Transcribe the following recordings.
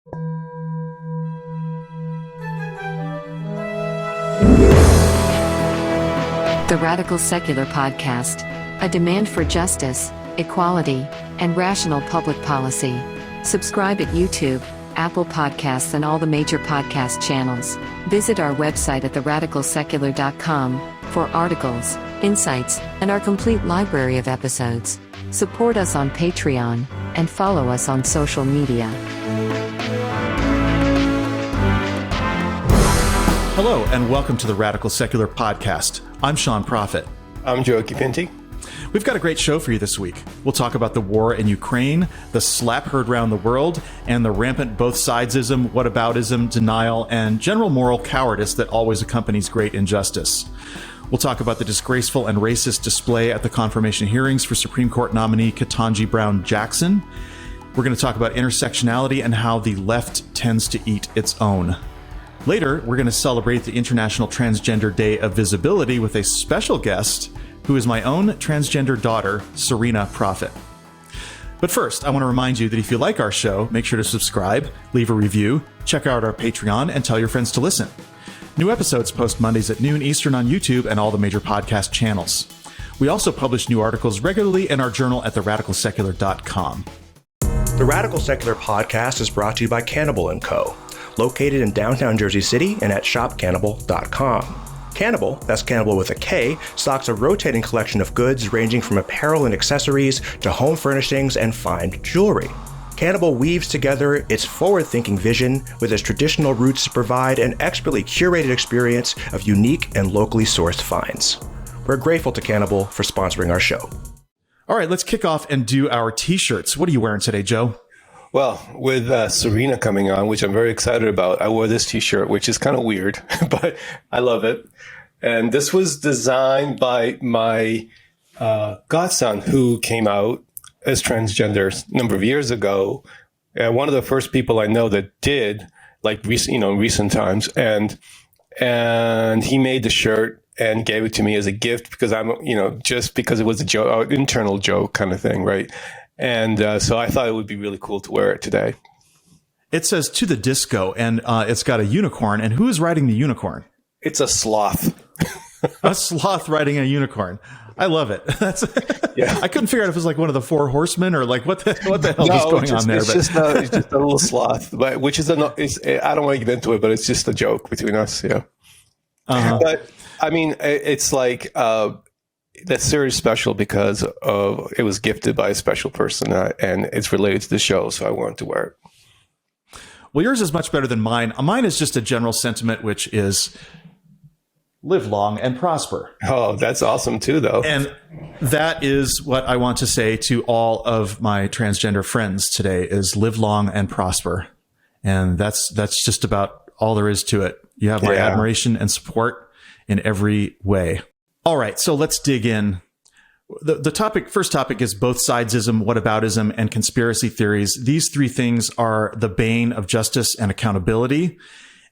The Radical Secular Podcast, a demand for justice, equality, and rational public policy. Subscribe at YouTube, Apple Podcasts, and all the major podcast channels. Visit our website at theradicalsecular.com for articles, insights, and our complete library of episodes. Support us on Patreon, and follow us on social media. Hello, and welcome to the Radical Secular Podcast. I'm Sean Prophet. I'm Joe Occhipinti. We've got a great show for you this week. We'll talk about the war in Ukraine, the slap heard around the world, and the rampant both-sidesism, whataboutism, denial, and general moral cowardice that always accompanies great injustice. We'll talk about the disgraceful and racist display at the confirmation hearings for Supreme Court nominee Ketanji Brown Jackson. We're going to talk about intersectionality and how the left tends to eat its own. Later, we're going to celebrate the International Transgender Day of Visibility with a special guest who is my own transgender daughter, Sirena Prophet. But first, I want to remind you that if you like our show, make sure to subscribe, leave a review, check out our Patreon, and tell your friends to listen. New episodes post Mondays at noon Eastern on YouTube and all the major podcast channels. We also publish new articles regularly in our journal at theradicalsecular.com. The Radical Secular Podcast is brought to you by Cannibal & Co., located in downtown Jersey City and at shopcannibal.com. Cannibal, that's Cannibal with a K, stocks a rotating collection of goods ranging from apparel and accessories to home furnishings and fine jewelry. Cannibal weaves together its forward-thinking vision with its traditional roots to provide an expertly curated experience of unique and locally sourced finds. We're grateful to Cannibal for sponsoring our show. All right, let's kick off and do our t-shirts. What are you wearing today, Joe? Well, with Sirena coming on, which I'm very excited about, I wore this t-shirt, which is kind of weird, but I love it. And this was designed by my godson, who came out as transgender a number of years ago. And one of the first people I know that did, like recent times. And he made the shirt and gave it to me as a gift because just because it was a joke, internal joke kind of thing, right? And so I thought it would be really cool to wear it today. It says "To the Disco," and it's got a unicorn. And who is riding the unicorn? It's a sloth. A sloth riding a unicorn. I love it. Yeah. I couldn't figure out if it was like one of the four horsemen or like what the hell is going on there. It's just a little sloth, but which is I don't want to get into it, but it's just a joke between us. Yeah. Uh-huh. But I mean, it's like that's very special because it was gifted by a special person and it's related to the show. So I wanted to wear it. Well, yours is much better than mine. Mine is just a general sentiment, which is live long and prosper. Oh, that's awesome too, though. And that is what I want to say to all of my transgender friends today is live long and prosper. And that's just about all there is to it. You have my admiration and support in every way. All right, so let's dig in. The first topic is both-sidesism, whataboutism, and conspiracy theories. These three things are the bane of justice and accountability.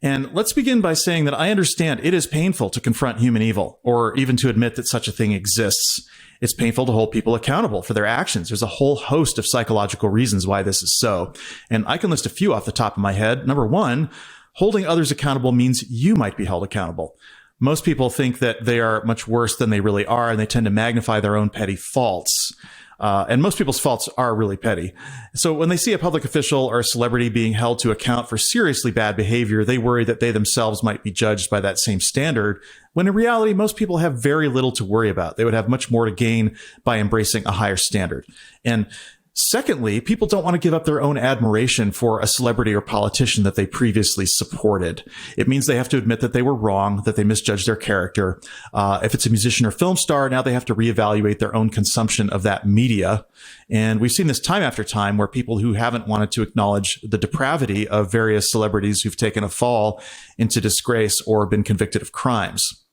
And let's begin by saying that I understand it is painful to confront human evil, or even to admit that such a thing exists. It's painful to hold people accountable for their actions. There's a whole host of psychological reasons why this is so. And I can list a few off the top of my head. Number one, holding others accountable means you might be held accountable. Most people think that they are much worse than they really are, and they tend to magnify their own petty faults. And most people's faults are really petty. So when they see a public official or a celebrity being held to account for seriously bad behavior, they worry that they themselves might be judged by that same standard, when in reality, most people have very little to worry about. They would have much more to gain by embracing a higher standard. And secondly, people don't want to give up their own admiration for a celebrity or politician that they previously supported. It means they have to admit that they were wrong, that they misjudged their character. If it's a musician or film star, now they have to reevaluate their own consumption of that media. And we've seen this time after time where people who haven't wanted to acknowledge the depravity of various celebrities who've taken a fall into disgrace or been convicted of crimes.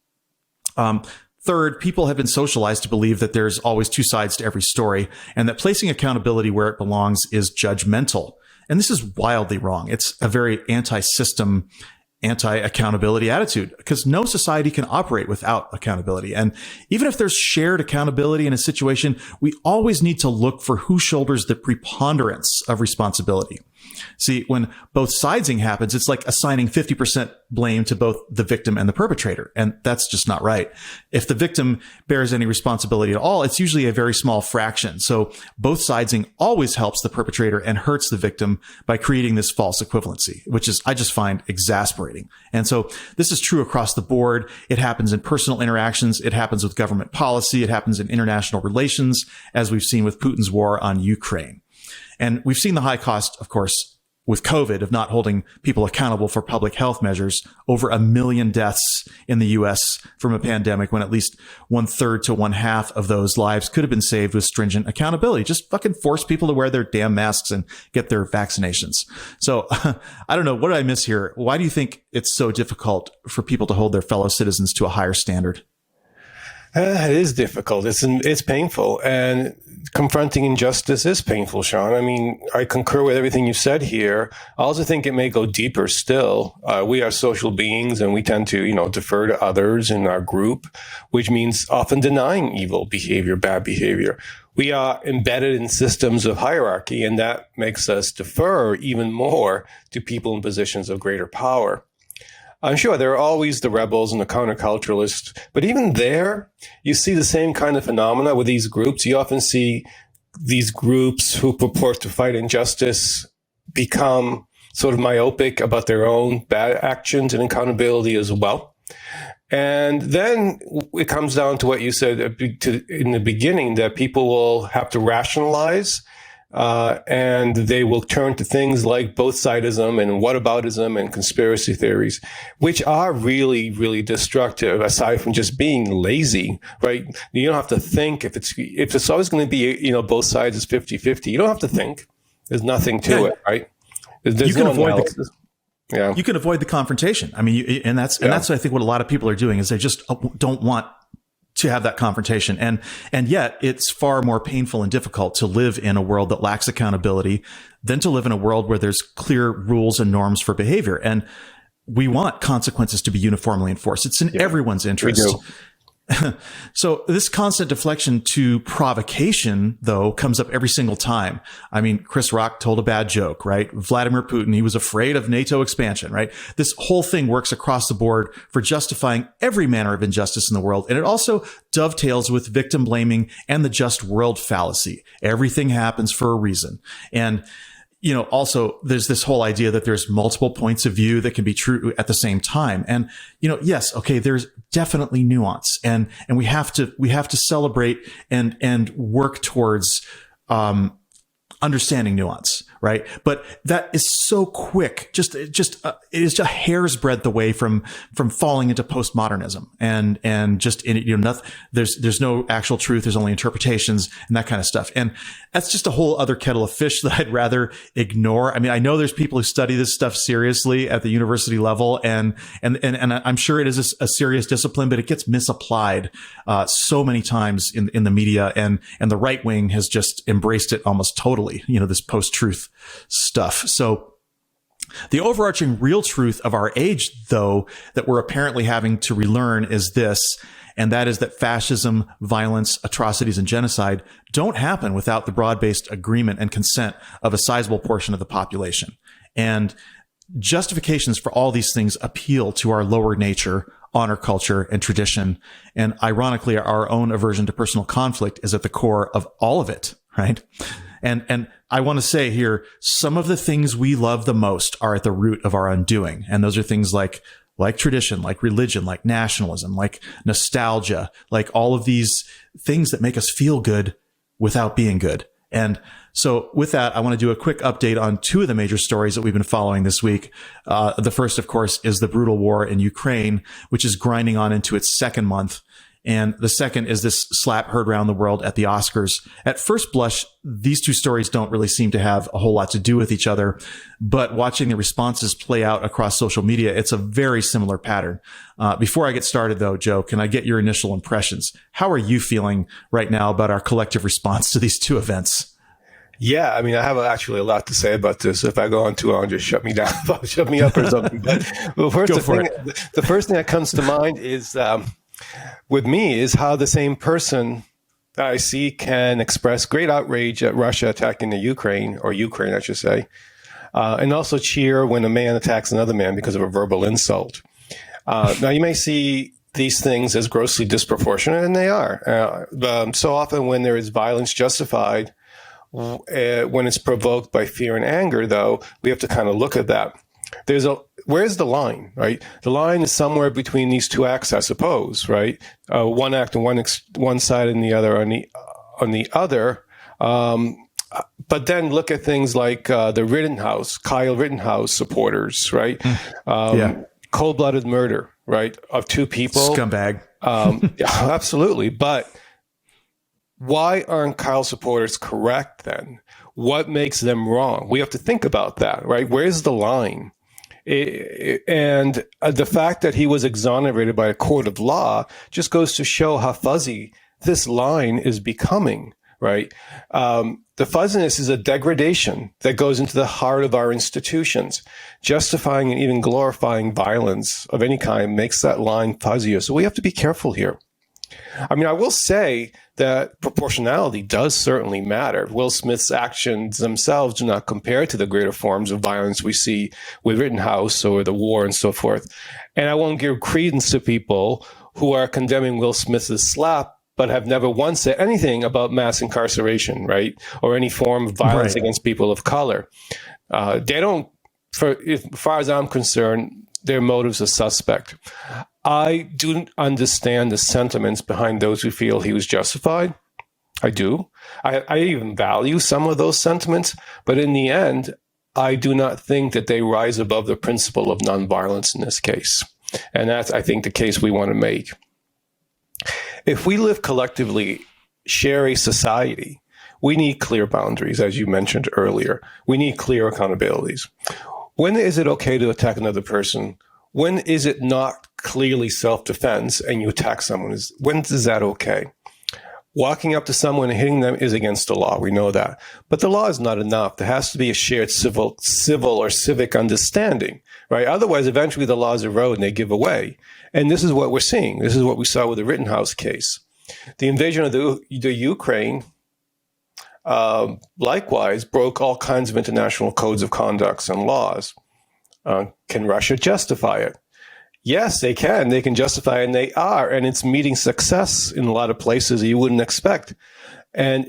Third, people have been socialized to believe that there's always two sides to every story and that placing accountability where it belongs is judgmental. And this is wildly wrong. It's a very anti-system, anti-accountability attitude because no society can operate without accountability. And even if there's shared accountability in a situation, we always need to look for who shoulders the preponderance of responsibility. See, when both sidesing happens, it's like assigning 50% blame to both the victim and the perpetrator. And that's just not right. If the victim bears any responsibility at all, it's usually a very small fraction. So both sidesing always helps the perpetrator and hurts the victim by creating this false equivalency, which is, I just find exasperating. And so this is true across the board. It happens in personal interactions. It happens with government policy. It happens in international relations, as we've seen with Putin's war on Ukraine. And we've seen the high cost, of course, with COVID of not holding people accountable for public health measures. Over 1 million deaths in the U.S. from a pandemic, when at least 1/3 to 1/2 of those lives could have been saved with stringent accountability. Just fucking force people to wear their damn masks and get their vaccinations. So I don't know. What did I miss here? Why do you think it's so difficult for people to hold their fellow citizens to a higher standard? It is difficult. It's painful. And confronting injustice is painful, Sean. I mean, I concur with everything you said here. I also think it may go deeper still. We are social beings, and we tend to, defer to others in our group, which means often denying evil behavior, bad behavior. We are embedded in systems of hierarchy, and that makes us defer even more to people in positions of greater power. I'm sure there are always the rebels and the counterculturalists, but even there, you see the same kind of phenomena with these groups. You often see these groups who purport to fight injustice become sort of myopic about their own bad actions and accountability as well. And then it comes down to what you said in the beginning, that people will have to rationalize, and they will turn to things like bothsidesism and whataboutism and conspiracy theories, which are really, really destructive, aside from just being lazy, right? You don't have to think. If it's always going to be, both sides is 50-50, you don't have to think. There's nothing to it, right? There's no analysis. Yeah. You can avoid the confrontation. I mean, and that's I think what a lot of people are doing is they just don't want to have that confrontation. And yet it's far more painful and difficult to live in a world that lacks accountability than to live in a world where there's clear rules and norms for behavior. And we want consequences to be uniformly enforced. It's in everyone's interest. We do. So this constant deflection to provocation, though, comes up every single time. I mean, Chris Rock told a bad joke, right? Vladimir Putin, he was afraid of NATO expansion, right? This whole thing works across the board for justifying every manner of injustice in the world. And it also dovetails with victim blaming and the just world fallacy. Everything happens for a reason. And also there's this whole idea that there's multiple points of view that can be true at the same time. And, yes, okay, there's definitely nuance, and we have to celebrate and work towards, understanding nuance, right? But that is so quick. It is a hair's breadth away from falling into postmodernism and just nothing. There's no actual truth. There's only interpretations and that kind of stuff. And that's just a whole other kettle of fish that I'd rather ignore. I mean, I know there's people who study this stuff seriously at the university level, and I'm sure it is a serious discipline, but it gets misapplied so many times in the media, and the right wing has just embraced it almost totally. This post-truth stuff. So the overarching real truth of our age, though, that we're apparently having to relearn is this, and that is that fascism, violence, atrocities, and genocide don't happen without the broad-based agreement and consent of a sizable portion of the population. And justifications for all these things appeal to our lower nature, honor culture, and tradition. And ironically, our own aversion to personal conflict is at the core of all of it, right? And I want to say here, some of the things we love the most are at the root of our undoing. And those are things like tradition, like religion, like nationalism, like nostalgia, like all of these things that make us feel good without being good. And so with that, I want to do a quick update on two of the major stories that we've been following this week. The first, of course, is the brutal war in Ukraine, which is grinding on into its second month. And the second is this slap heard around the world at the Oscars. At first blush, these two stories don't really seem to have a whole lot to do with each other. But watching the responses play out across social media, it's a very similar pattern. Before I get started, though, Joe, can I get your initial impressions? How are you feeling right now about our collective response to these two events? Yeah, I mean, I have actually a lot to say about this. If I go on too long, just shut me down, shut me up or something. But first, the first thing that comes to mind is, with me, is how the same person that I see can express great outrage at Russia attacking the Ukraine, or Ukraine, I should say, and also cheer when a man attacks another man because of a verbal insult. Now, you may see these things as grossly disproportionate, and they are. So often when there is violence justified, when it's provoked by fear and anger, though, we have to kind of look at that. Where's the line, right? The line is somewhere between these two acts, I suppose, right? One act on one side and the other on the other. But then look at things like the Kyle Rittenhouse supporters, right? Cold-blooded murder, right, of two people. Scumbag. Absolutely. But why aren't Kyle supporters correct then? What makes them wrong? We have to think about that, right? Where's the line? And the fact that he was exonerated by a court of law just goes to show how fuzzy this line is becoming, right? The fuzziness is a degradation that goes into the heart of our institutions. Justifying and even glorifying violence of any kind makes that line fuzzier. So we have to be careful here. I mean, I will say that proportionality does certainly matter. Will Smith's actions themselves do not compare to the greater forms of violence we see with Rittenhouse or the war and so forth. And I won't give credence to people who are condemning Will Smith's slap, but have never once said anything about mass incarceration, right? Or any form of violence against people of color. They don't, as far as I'm concerned, their motives are suspect. I do understand the sentiments behind those who feel he was justified. I do. I even value some of those sentiments, but in the end, I do not think that they rise above the principle of nonviolence in this case. And that's, I think, the case we want to make. If we live collectively, share a society, we need clear boundaries, as you mentioned earlier. We need clear accountabilities. When is it okay to attack another person? When is it not clearly self-defense and you attack someone? When is that okay? Walking up to someone and hitting them is against the law. We know that. But the law is not enough. There has to be a shared civil or civic understanding, right? Otherwise, eventually the laws erode and they give away. And this is what we're seeing. This is what we saw with the Rittenhouse case. The invasion of the Ukraine, likewise, broke all kinds of international codes of conduct and laws. Can Russia justify it? Yes, they can. They can justify it, and they are. And it's meeting success in a lot of places you wouldn't expect. And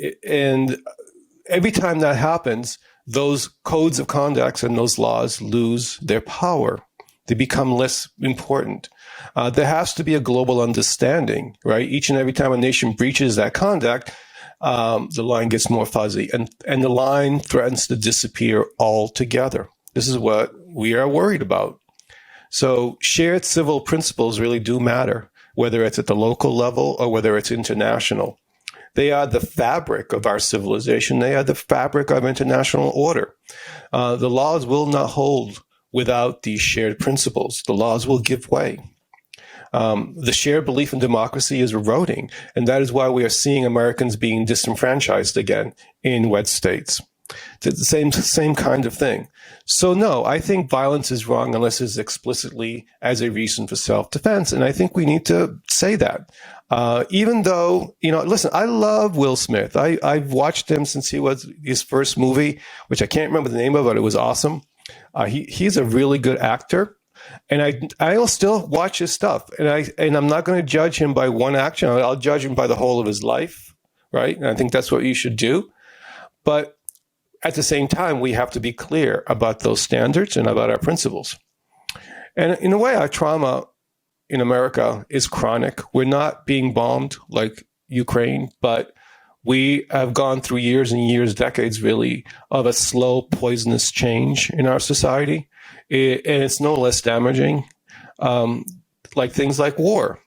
every time that happens, those codes of conduct and those laws lose their power. They become less important. There has to be a global understanding, right? Each and every time a nation breaches that conduct, the line gets more fuzzy, and the line threatens to disappear altogether. This is what we are worried about. So shared civil principles really do matter, whether it's at the local level or whether it's international. They are the fabric of our civilization. They are the fabric of international order. The laws will not hold without these shared principles. The laws will give way. The shared belief in democracy is eroding, and that is why we are seeing Americans being disenfranchised again in red states. It's the same kind of thing. So no, I think violence is wrong unless it's explicitly as a reason for self-defense, and I think we need to say that. Even though, listen, I love Will Smith. I've watched him since he was his first movie, which I can't remember the name of, but it was awesome. He's a really good actor. And I'll still watch his stuff, and I'm not going to judge him by one action. I'll judge him by the whole of his life, right? And I think that's what you should do. But at the same time, we have to be clear about those standards and about our principles. And in a way, our trauma in America is chronic. We're not being bombed like Ukraine, but we have gone through years and years, decades really, of a slow, poisonous change in our society. And it's no less damaging, like things like war.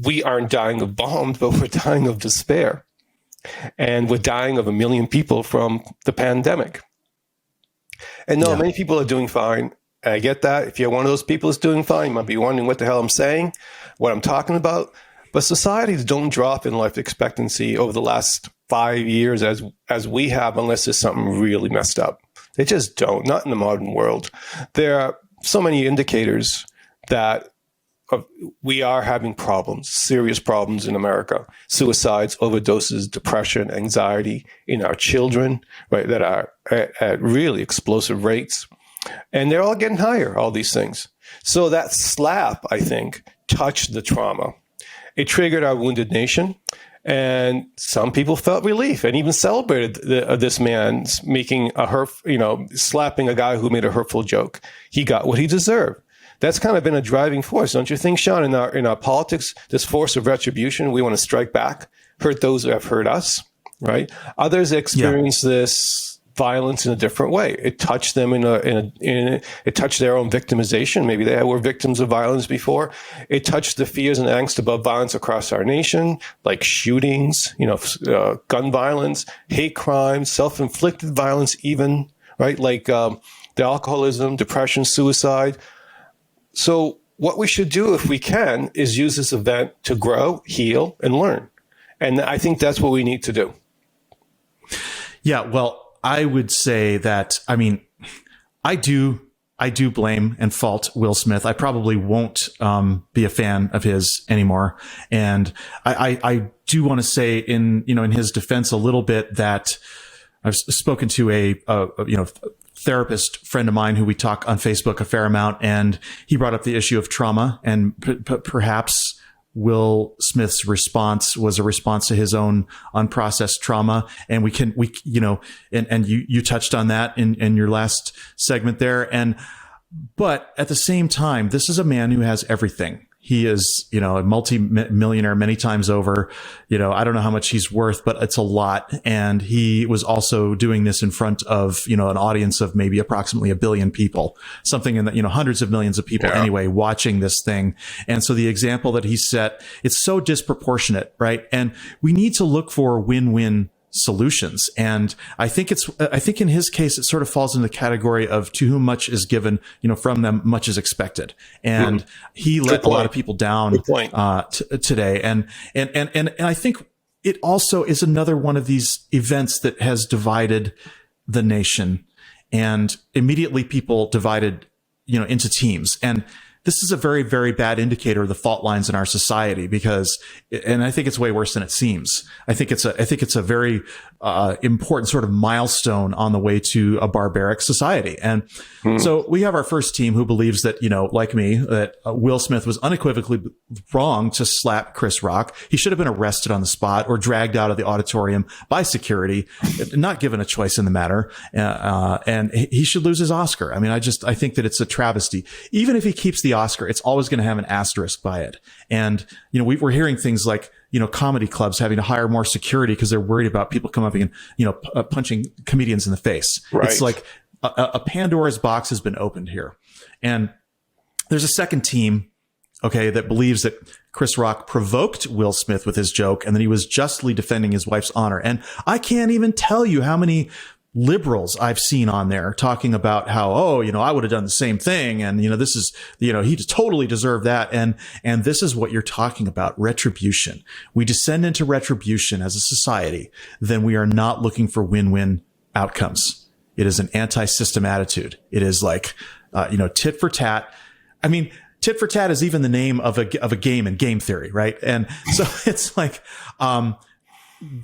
We aren't dying of bombs, but we're dying of despair. And we're dying of 1 million people from the pandemic. And no, many people are doing fine. And I get that. If you're one of those people that's doing fine, you might be wondering what the hell I'm saying, what I'm talking about. But societies don't drop in life expectancy over the last 5 years as we have, unless there's something really messed up. They just don't, not in the modern world. There are so many indicators that we are having problems, serious problems in America. Suicides, overdoses, depression, anxiety in our children, right, that are at really explosive rates. And they're all getting higher, all these things. So that slap, I think, touched the trauma. It triggered our wounded nation. And some people felt relief and even celebrated this man making slapping a guy who made a hurtful joke. He got what he deserved. That's kind of been a driving force, don't you think, Sean? In our politics, this force of retribution, we want to strike back, hurt those who have hurt us, right? Others experience this violence in a different way. It touched them it touched their own victimization. Maybe they were victims of violence before. It touched the fears and angst about violence across our nation, like shootings, gun violence, hate crimes, self-inflicted violence, even, right? Like the alcoholism, depression, suicide. So what we should do, if we can, is use this event to grow, heal, and learn. And I think that's what we need to do. Yeah, well, I would say that, I do blame and fault Will Smith. I probably won't be a fan of his anymore. And I do want to say in his defense a little bit that I've spoken to a therapist friend of mine who we talk on Facebook a fair amount, and he brought up the issue of trauma, and perhaps Will Smith's response was a response to his own unprocessed trauma. And you touched on that in your last segment there. But at the same time, this is a man who has everything. He is, a multi-millionaire many times over. I don't know how much he's worth, but it's a lot. And he was also doing this in front of, an audience of maybe approximately 1 billion people, something in the, hundreds of millions of people anyway, watching this thing. And so the example that he set, it's so disproportionate, right? And we need to look for win-win solutions. And I think in his case, it sort of falls in the category of to whom much is given, from them, much is expected. And he let a lot of people down today. And I think it also is another one of these events that has divided the nation, and immediately people divided, into teams. And this is a very, very bad indicator of the fault lines in our society, because, and I think it's way worse than it seems. I think it's a very important sort of milestone on the way to a barbaric society. And so we have our first team who believes that, like me, that Will Smith was unequivocally wrong to slap Chris Rock. He should have been arrested on the spot or dragged out of the auditorium by security, not given a choice in the matter. And he should lose his Oscar. I think that it's a travesty. Even if he keeps the Oscar, it's always going to have an asterisk by it. And, we're hearing things like, comedy clubs having to hire more security because they're worried about people coming up and, punching comedians in the face. Right. It's like a Pandora's box has been opened here. And there's a second team, that believes that Chris Rock provoked Will Smith with his joke and that he was justly defending his wife's honor. And I can't even tell you how many liberals I've seen on there talking about how, I would have done the same thing. And, this is, he totally deserved that. And this is what you're talking about, retribution. We descend into retribution as a society, then we are not looking for win-win outcomes. It is an anti-system attitude. It is like, tit for tat. Tit for tat is even the name of a game in game theory, right? And so it's like,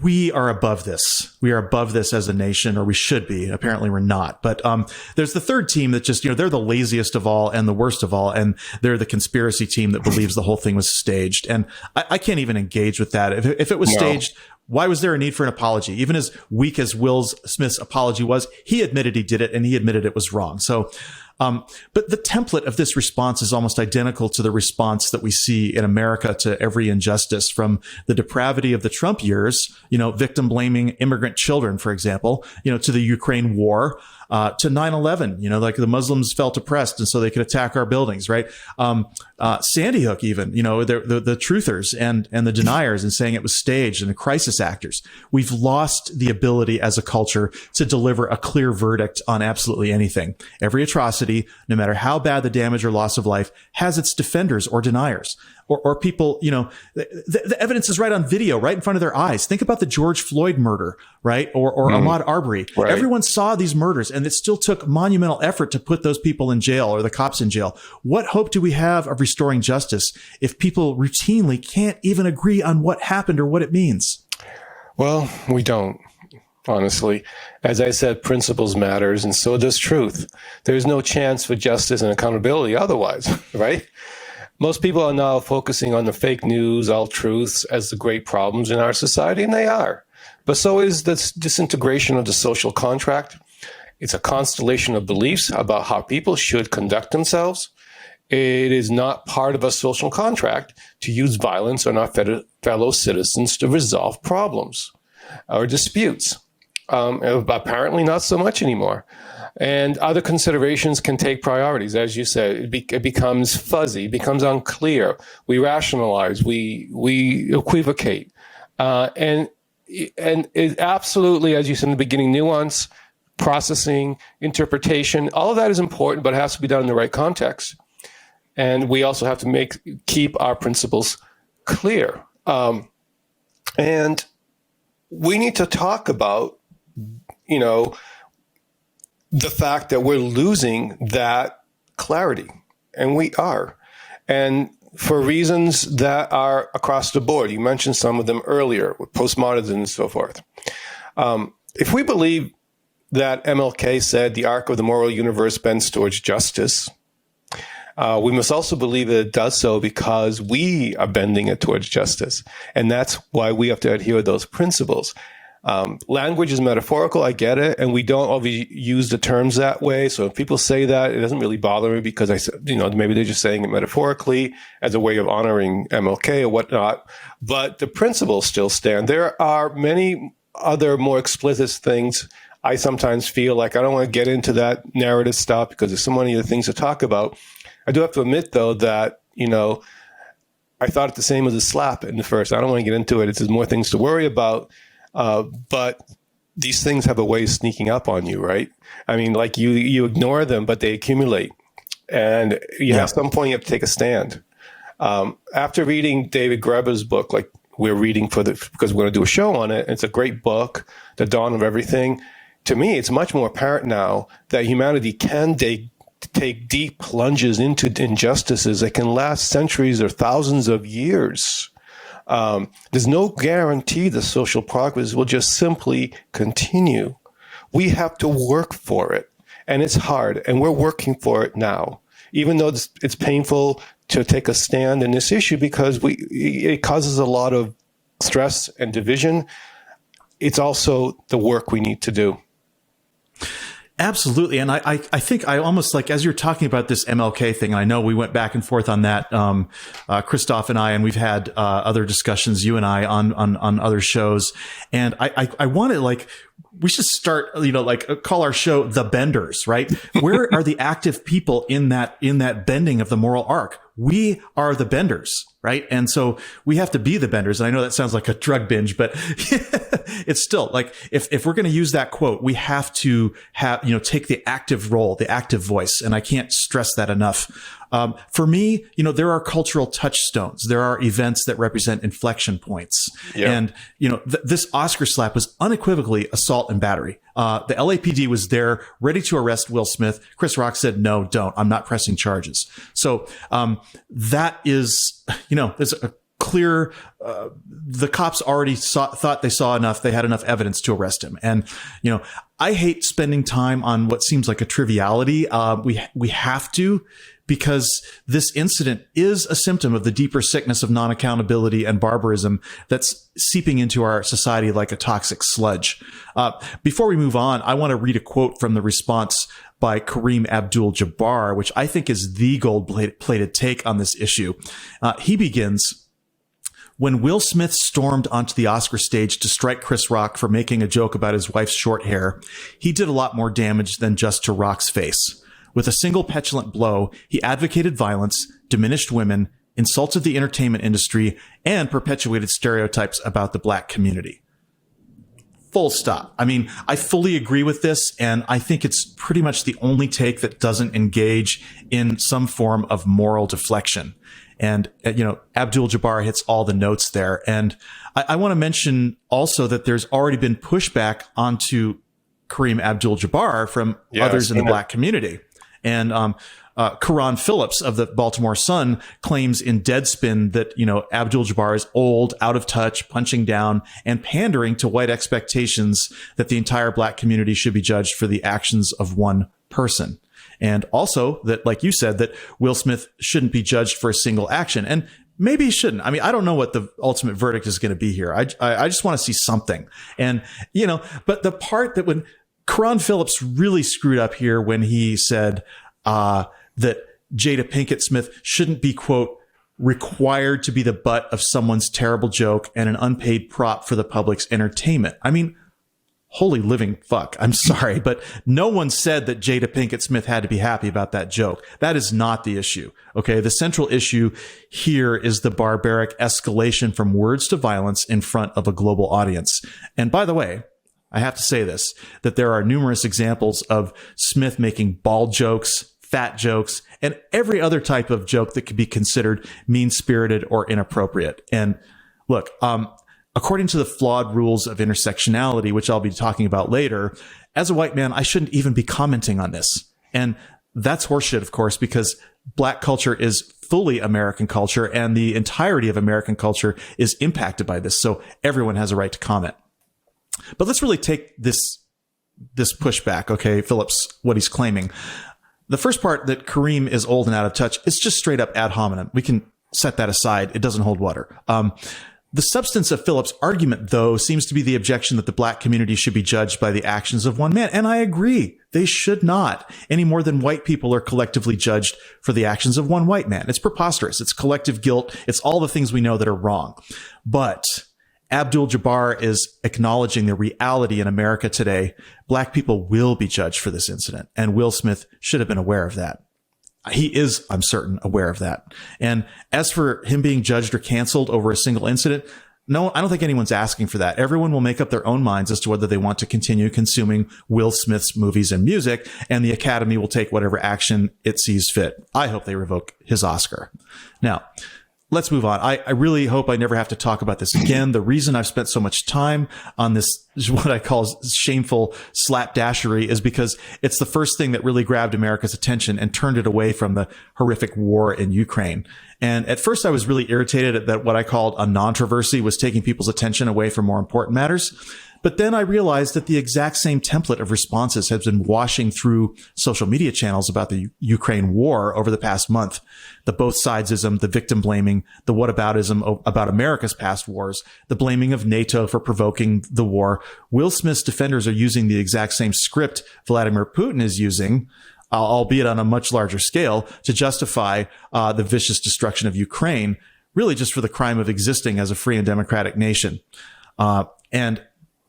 we are above this. We are above this as a nation, or we should be. Apparently we're not. But there's the third team that just, they're the laziest of all and the worst of all. And they're the conspiracy team that believes the whole thing was staged. And I can't even engage with that. If it was staged, why was there a need for an apology? Even as weak as Will Smith's apology was, he admitted he did it and he admitted it was wrong. So, but the template of this response is almost identical to the response that we see in America to every injustice, from the depravity of the Trump years, victim blaming immigrant children, for example, to the Ukraine war, to 9/11, like the Muslims felt oppressed and so they could attack our buildings, right? Sandy Hook, even, the truthers and the deniers, and saying it was staged, and the crisis actors. We've lost the ability as a culture to deliver a clear verdict on absolutely anything. Every atrocity, no matter how bad the damage or loss of life, has its defenders or deniers. Or people, the evidence is right on video, right in front of their eyes. Think about the George Floyd murder, right? Or Ahmaud Arbery. Right. Everyone saw these murders, and and it still took monumental effort to put those people in jail or the cops in jail. What hope do we have of restoring justice if people routinely can't even agree on what happened or what it means? Well, we don't, honestly. As I said, principles matters, and so does truth. There's no chance for justice and accountability otherwise, right? Most people are now focusing on the fake news, all truths as the great problems in our society, and they are. But so is this disintegration of the social contract. It's a constellation of beliefs about how people should conduct themselves. It is not part of a social contract to use violence on our fellow citizens to resolve problems or disputes. Apparently not so much anymore. And other considerations can take priorities. As you said, it becomes fuzzy, becomes unclear. We rationalize, we equivocate. And it absolutely, as you said in the beginning, nuance, processing, interpretation, all of that is important, but it has to be done in the right context. And we also have to keep our principles clear. And we need to talk about, the fact that we're losing that clarity, and we are. And for reasons that are across the board. You mentioned some of them earlier, with postmodernism and so forth. If we believe that MLK said the arc of the moral universe bends towards justice, we must also believe that it does so because we are bending it towards justice. And that's why we have to adhere to those principles. Language is metaphorical, I get it, and we don't always use the terms that way. So if people say that, it doesn't really bother me because maybe they're just saying it metaphorically as a way of honoring MLK or whatnot. But the principles still stand. There are many other more explicit things. I sometimes feel like I don't want to get into that narrative stuff because there's so many other things to talk about. I do have to admit, though, that, I thought it the same as a slap in the first. I don't want to get into it. There's more things to worry about. But these things have a way of sneaking up on you, right? I mean, like you ignore them, but they accumulate. And at some point you have to take a stand. After reading David Graeber's book, like we're reading because we're going to do a show on it, it's a great book, The Dawn of Everything. To me, it's much more apparent now that humanity can take deep plunges into injustices that can last centuries or thousands of years. There's no guarantee that social progress will just simply continue. We have to work for it, and it's hard, and we're working for it now, even though it's painful to take a stand in this issue because it causes a lot of stress and division. It's also the work we need to do. Absolutely. And I think I almost like, as you're talking about this MLK thing, and I know we went back and forth on that, Christoph and I, and we've had other discussions, you and I, on other shows. And I want to we should start, call our show The Benders, right? Where are the active people in that bending of the moral arc? We are the benders, right? And so we have to be the benders. And I know that sounds like a drug binge, but it's still like, if we're going to use that quote, we have to take the active role, the active voice. And I can't stress that enough. For me, there are cultural touchstones. There are events that represent inflection points. Yeah. And, this Oscar slap was unequivocally assault and battery. The LAPD was there ready to arrest Will Smith. Chris Rock said, no, don't. I'm not pressing charges. So, that is, there's a clear, the cops already thought they saw enough. They had enough evidence to arrest him. And, I hate spending time on what seems like a triviality. We have to, because this incident is a symptom of the deeper sickness of non-accountability and barbarism that's seeping into our society like a toxic sludge. Before we move on, I want to read a quote from the response by Kareem Abdul-Jabbar, which I think is the gold-plated take on this issue. He begins, "When Will Smith stormed onto the Oscar stage to strike Chris Rock for making a joke about his wife's short hair, he did a lot more damage than just to Rock's face. With a single petulant blow, he advocated violence, diminished women, insulted the entertainment industry, and perpetuated stereotypes about the black community." Full stop. I mean, I fully agree with this, and I think it's pretty much the only take that doesn't engage in some form of moral deflection. And, Abdul-Jabbar hits all the notes there. And I want to mention also that there's already been pushback onto Kareem Abdul-Jabbar from others in the black community. And Karan Phillips of the Baltimore Sun claims in Deadspin that, Abdul-Jabbar is old, out of touch, punching down, and pandering to white expectations that the entire black community should be judged for the actions of one person. And also that, like you said, that Will Smith shouldn't be judged for a single action. And maybe he shouldn't. I mean, I don't know what the ultimate verdict is going to be here. I just want to see something. And, but the part that when Karan Phillips really screwed up here when he said that Jada Pinkett Smith shouldn't be, quote, required to be the butt of someone's terrible joke and an unpaid prop for the public's entertainment. I mean, holy living fuck. I'm sorry, but no one said that Jada Pinkett Smith had to be happy about that joke. That is not the issue. Okay. The central issue here is the barbaric escalation from words to violence in front of a global audience. And by the way, I have to say this, that there are numerous examples of Smith making bald jokes, fat jokes, and every other type of joke that could be considered mean-spirited or inappropriate. And look, according to the flawed rules of intersectionality, which I'll be talking about later, as a white man, I shouldn't even be commenting on this. And that's horseshit, of course, because black culture is fully American culture and the entirety of American culture is impacted by this. So everyone has a right to comment. But let's really take this pushback, okay, Phillips, what he's claiming. The first part, that Kareem is old and out of touch, it's just straight up ad hominem. We can set that aside. It doesn't hold water. The substance of Phillips' argument, though, seems to be the objection that the black community should be judged by the actions of one man. And I agree. They should not, any more than white people are collectively judged for the actions of one white man. It's preposterous. It's collective guilt. It's all the things we know that are wrong. But Abdul-Jabbar is acknowledging the reality in America today. Black people will be judged for this incident, and Will Smith should have been aware of that. He is, I'm certain, aware of that. And as for him being judged or canceled over a single incident, no, I don't think anyone's asking for that. Everyone will make up their own minds as to whether they want to continue consuming Will Smith's movies and music, and the Academy will take whatever action it sees fit. I hope they revoke his Oscar. Now, let's move on. I really hope I never have to talk about this again. The reason I've spent so much time on this, what I call shameful slapdashery, is because it's the first thing that really grabbed America's attention and turned it away from the horrific war in Ukraine. And at first I was really irritated at that what I called a non-controversy was taking people's attention away from more important matters. But then I realized that the exact same template of responses has been washing through social media channels about the Ukraine war over the past month. The both-sidesism, the victim blaming, the whataboutism about America's past wars, the blaming of NATO for provoking the war. Will Smith's defenders are using the exact same script Vladimir Putin is using, albeit on a much larger scale, to justify the vicious destruction of Ukraine, really just for the crime of existing as a free and democratic nation. And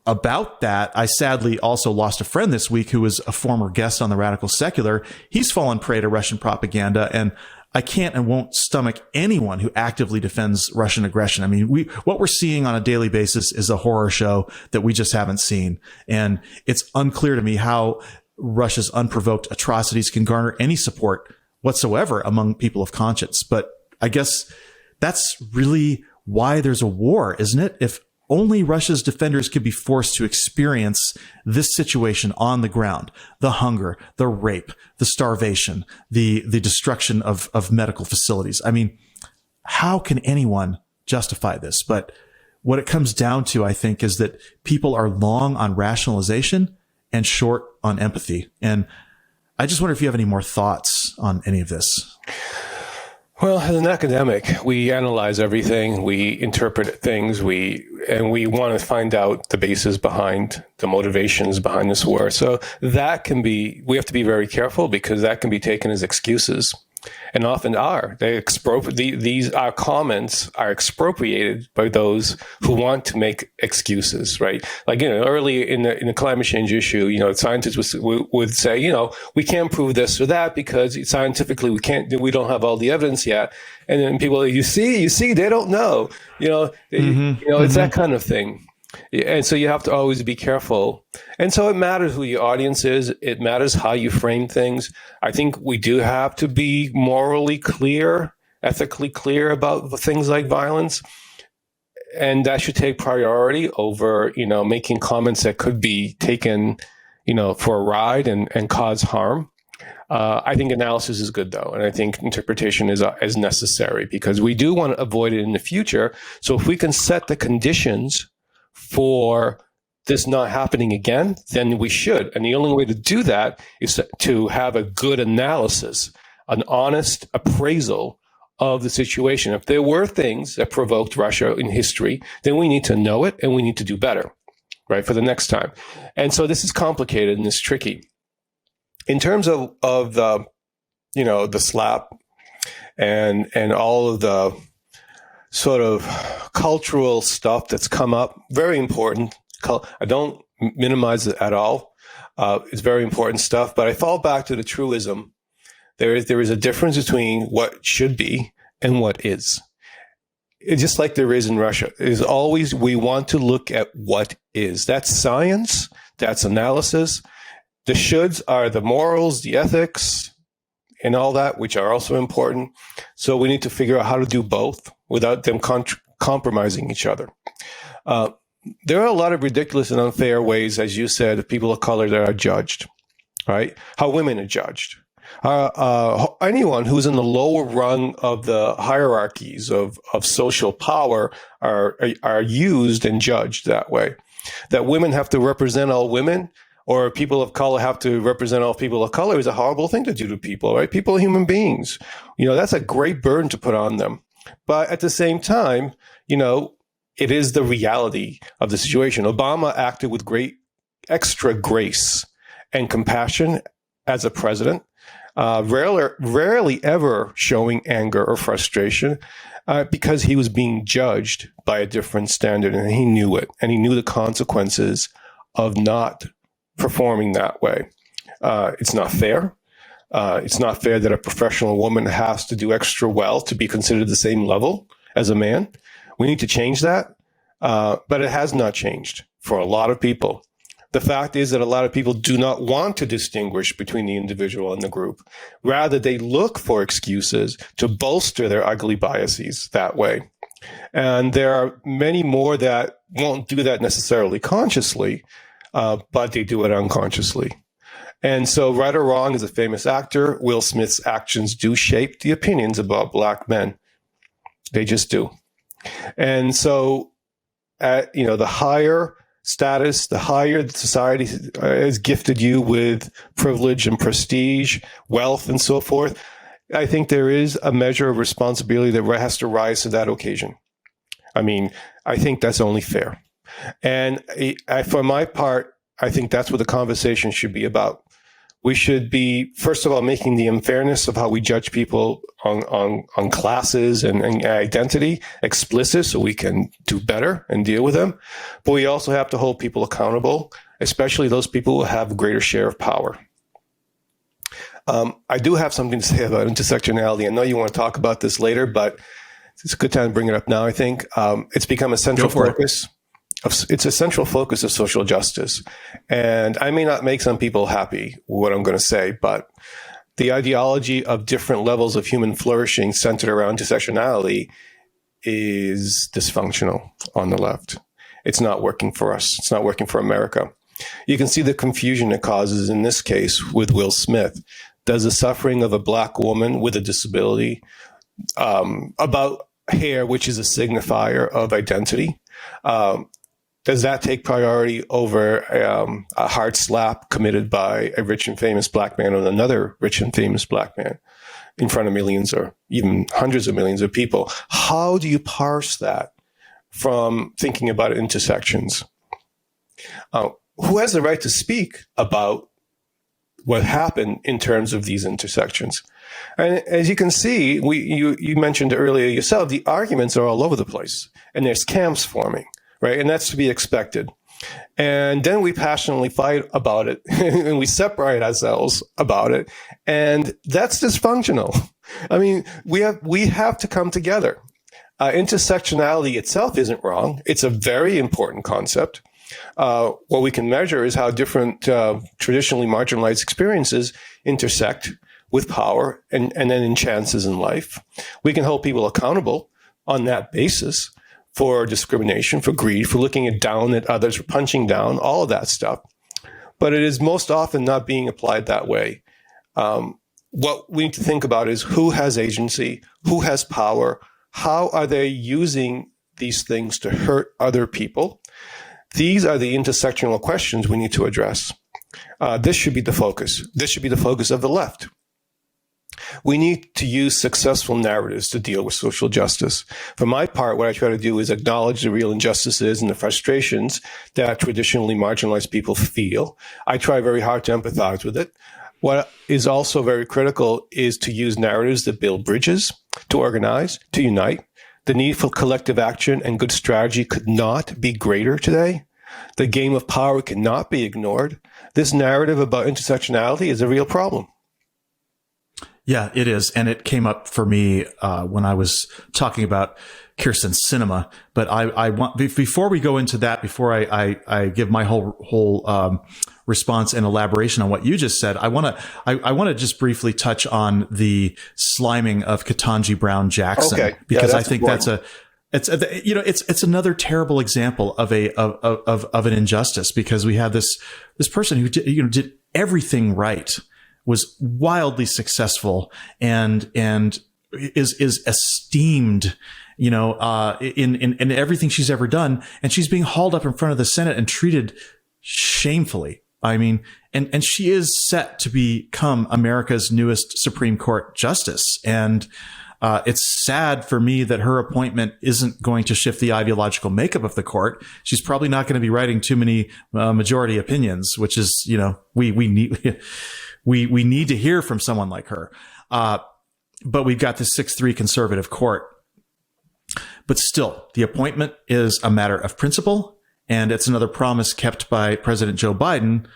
about that, I sadly also lost a friend this week who was a former guest on the Radical Secular. He's fallen prey to Russian propaganda, and I can't and won't stomach anyone who actively defends Russian aggression. I mean, what we're seeing on a daily basis is a horror show that we just haven't seen. And it's unclear to me how Russia's unprovoked atrocities can garner any support whatsoever among people of conscience. But I guess that's really why there's a war, isn't it? If only Russia's defenders could be forced to experience this situation on the ground, the hunger, the rape, the starvation, the destruction of medical facilities. I mean, how can anyone justify this? But what it comes down to, I think, is that people are long on rationalization and short on empathy. And I just wonder if you have any more thoughts on any of this. Well, as an academic, we analyze everything, we interpret things, we want to find out the basis behind the motivations behind this war. So that can be, we have to be very careful because that can be taken as excuses. And often are. Our comments are expropriated by those who want to make excuses, right? Like, early in the climate change issue, scientists would say, we can't prove this or that because scientifically we don't have all the evidence yet. And then people, you see, they don't know, it's that kind of thing. And so you have to always be careful. And so it matters who your audience is. It matters how you frame things. I think we do have to be morally clear, ethically clear about things like violence. And that should take priority over, making comments that could be taken for a ride and cause harm. I think analysis is good, though, and I think interpretation is necessary because we do want to avoid it in the future. So if we can set the conditions for this not happening again, then we should. And the only way to do that is to have a good analysis, an honest appraisal of the situation. If there were things that provoked Russia in history, then we need to know it and we need to do better, right, for the next time. And so this is complicated and it's tricky. In terms of the, the slap and all of the sort of cultural stuff that's come up, very important. I don't minimize it at all. It's very important stuff, but I fall back to the truism. There is a difference between what should be and what is. It's just like there is in Russia. Is always, we want to look at what is. That's science. That's analysis. The shoulds are the morals, the ethics, and all that, which are also important. So we need to figure out how to do both without them compromising each other. There are a lot of ridiculous and unfair ways, as you said, of people of color that are judged, right? How women are judged. Anyone who's in the lower rung of the hierarchies of social power are used and judged that way. That women have to represent all women, or people of color have to represent all people of color, is a horrible thing to do to people, right? People are human beings. That's a great burden to put on them. But at the same time, it is the reality of the situation. Obama acted with great extra grace and compassion as a president, rarely ever showing anger or frustration because he was being judged by a different standard, and he knew it, and he knew the consequences of not performing that way. It's not fair. It's not fair that a professional woman has to do extra well to be considered the same level as a man. We need to change that, but it has not changed for a lot of people. The fact is that a lot of people do not want to distinguish between the individual and the group. Rather, they look for excuses to bolster their ugly biases that way. And there are many more that won't do that necessarily consciously, but they do it unconsciously. And so, right or wrong, as a famous actor, Will Smith's actions do shape the opinions about Black men. They just do. And so, the higher status, the higher society has gifted you with privilege and prestige, wealth, and so forth, I think there is a measure of responsibility that has to rise to that occasion. I think that's only fair. And for my part, I think that's what the conversation should be about. We should be, first of all, making the unfairness of how we judge people on classes and identity explicit so we can do better and deal with them. But we also have to hold people accountable, especially those people who have a greater share of power. I do have something to say about intersectionality. I know you want to talk about this later, but it's a good time to bring it up now, I think. It's become a central focus. It's a central focus of social justice. And I may not make some people happy with what I'm going to say, but the ideology of different levels of human flourishing centered around intersectionality is dysfunctional on the left. It's not working for us. It's not working for America. You can see the confusion it causes in this case with Will Smith. Does the suffering of a Black woman with a disability about hair, which is a signifier of identity, does that take priority over a hard slap committed by a rich and famous Black man on another rich and famous Black man in front of millions or even hundreds of millions of people? How do you parse that from thinking about intersections? Who has the right to speak about what happened in terms of these intersections? And as you can see, you mentioned earlier yourself, the arguments are all over the place, and there's camps forming. Right. And that's to be expected. And then we passionately fight about it and we separate ourselves about it. And that's dysfunctional. We have to come together. Intersectionality itself isn't wrong. It's a very important concept. What we can measure is how different traditionally marginalized experiences intersect with power and then in chances in life. We can hold people accountable on that basis. For discrimination, for greed, for looking down at others, for punching down, all of that stuff. but it is most often not being applied that way. What we need to think about is who has agency, who has power, how are they using these things to hurt other people? These are the intersectional questions we need to address. This should be the focus. This should be the focus of the left. We need to use successful narratives to deal with social justice. For my part, what I try to do is acknowledge the real injustices and the frustrations that traditionally marginalized people feel. I try very hard to empathize with it. What is also very critical is to use narratives that build bridges, to organize, to unite. The need for collective action and good strategy could not be greater today. The game of power cannot be ignored. This narrative about intersectionality is a real problem. Yeah, it is. And it came up for me when I was talking about Kyrsten Sinema. But I want, before we go into that, before I give my whole response and elaboration on what you just said, I want to just briefly touch on the sliming of Ketanji Brown Jackson. Okay. Because I think important. It's another terrible example of an injustice, because we have this person who did everything right, was wildly successful, and is esteemed, in everything she's ever done, and she's being hauled up in front of the Senate and treated shamefully. I mean, and she is set to become America's newest Supreme Court justice, and it's sad for me that her appointment isn't going to shift the ideological makeup of the court. She's probably not going to be writing too many majority opinions, which is, we need. We need to hear from someone like her. But we've got this 6-3 conservative court. But still, the appointment is a matter of principle, and it's another promise kept by President Joe Biden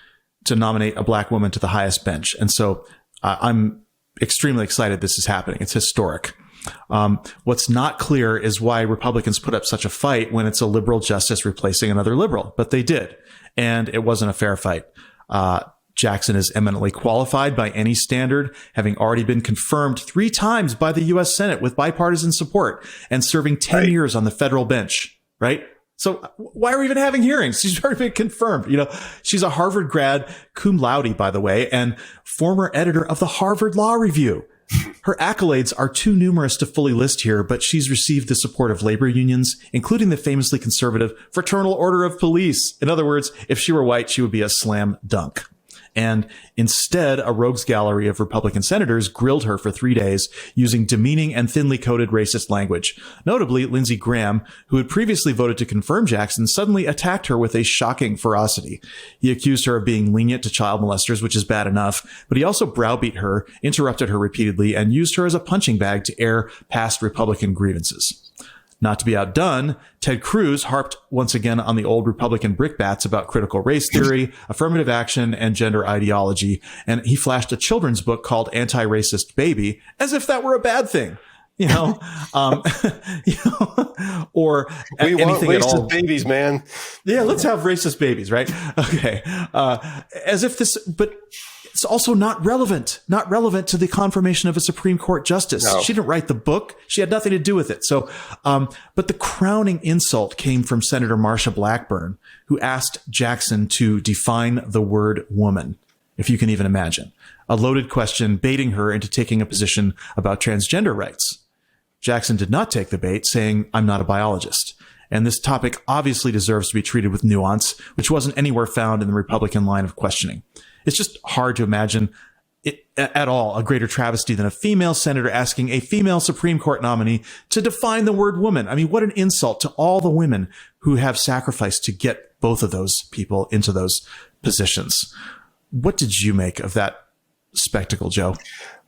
to nominate a black woman to the highest bench. And so I'm extremely excited this is happening. It's historic. What's not clear is why Republicans put up such a fight when it's a liberal justice replacing another liberal. But they did, and it wasn't a fair fight. Jackson is eminently qualified by any standard, having already been confirmed 3 times by the U.S. Senate with bipartisan support and serving 10 years on the federal bench, right? So why are we even having hearings? She's already been confirmed. She's a Harvard grad, cum laude, by the way, and former editor of the Harvard Law Review. Her accolades are too numerous to fully list here, but she's received the support of labor unions, including the famously conservative Fraternal Order of Police. In other words, if she were white, she would be a slam dunk. And instead, a rogues gallery of Republican senators grilled her for 3 days using demeaning and thinly coded racist language. Notably, Lindsey Graham, who had previously voted to confirm Jackson, suddenly attacked her with a shocking ferocity. He accused her of being lenient to child molesters, which is bad enough, but he also browbeat her, interrupted her repeatedly, and used her as a punching bag to air past Republican grievances. Not to be outdone, Ted Cruz harped once again on the old Republican brickbats about critical race theory, affirmative action, and gender ideology, and he flashed a children's book called Anti-Racist Baby, as if that were a bad thing. Or we anything want racist at all. Babies, man. Yeah, let's have racist babies, right? Okay. As if this, but it's also not relevant to the confirmation of a Supreme Court justice. No. She didn't write the book. She had nothing to do with it. So, but the crowning insult came from Senator Marsha Blackburn, who asked Jackson to define the word woman, if you can even imagine. A loaded question baiting her into taking a position about transgender rights. Jackson did not take the bait, saying, "I'm not a biologist." And this topic obviously deserves to be treated with nuance, which wasn't anywhere found in the Republican line of questioning. It's just hard to imagine it at all a greater travesty than a female senator asking a female Supreme Court nominee to define the word woman. I mean, what an insult to all the women who have sacrificed to get both of those people into those positions. What did you make of that spectacle, Joe?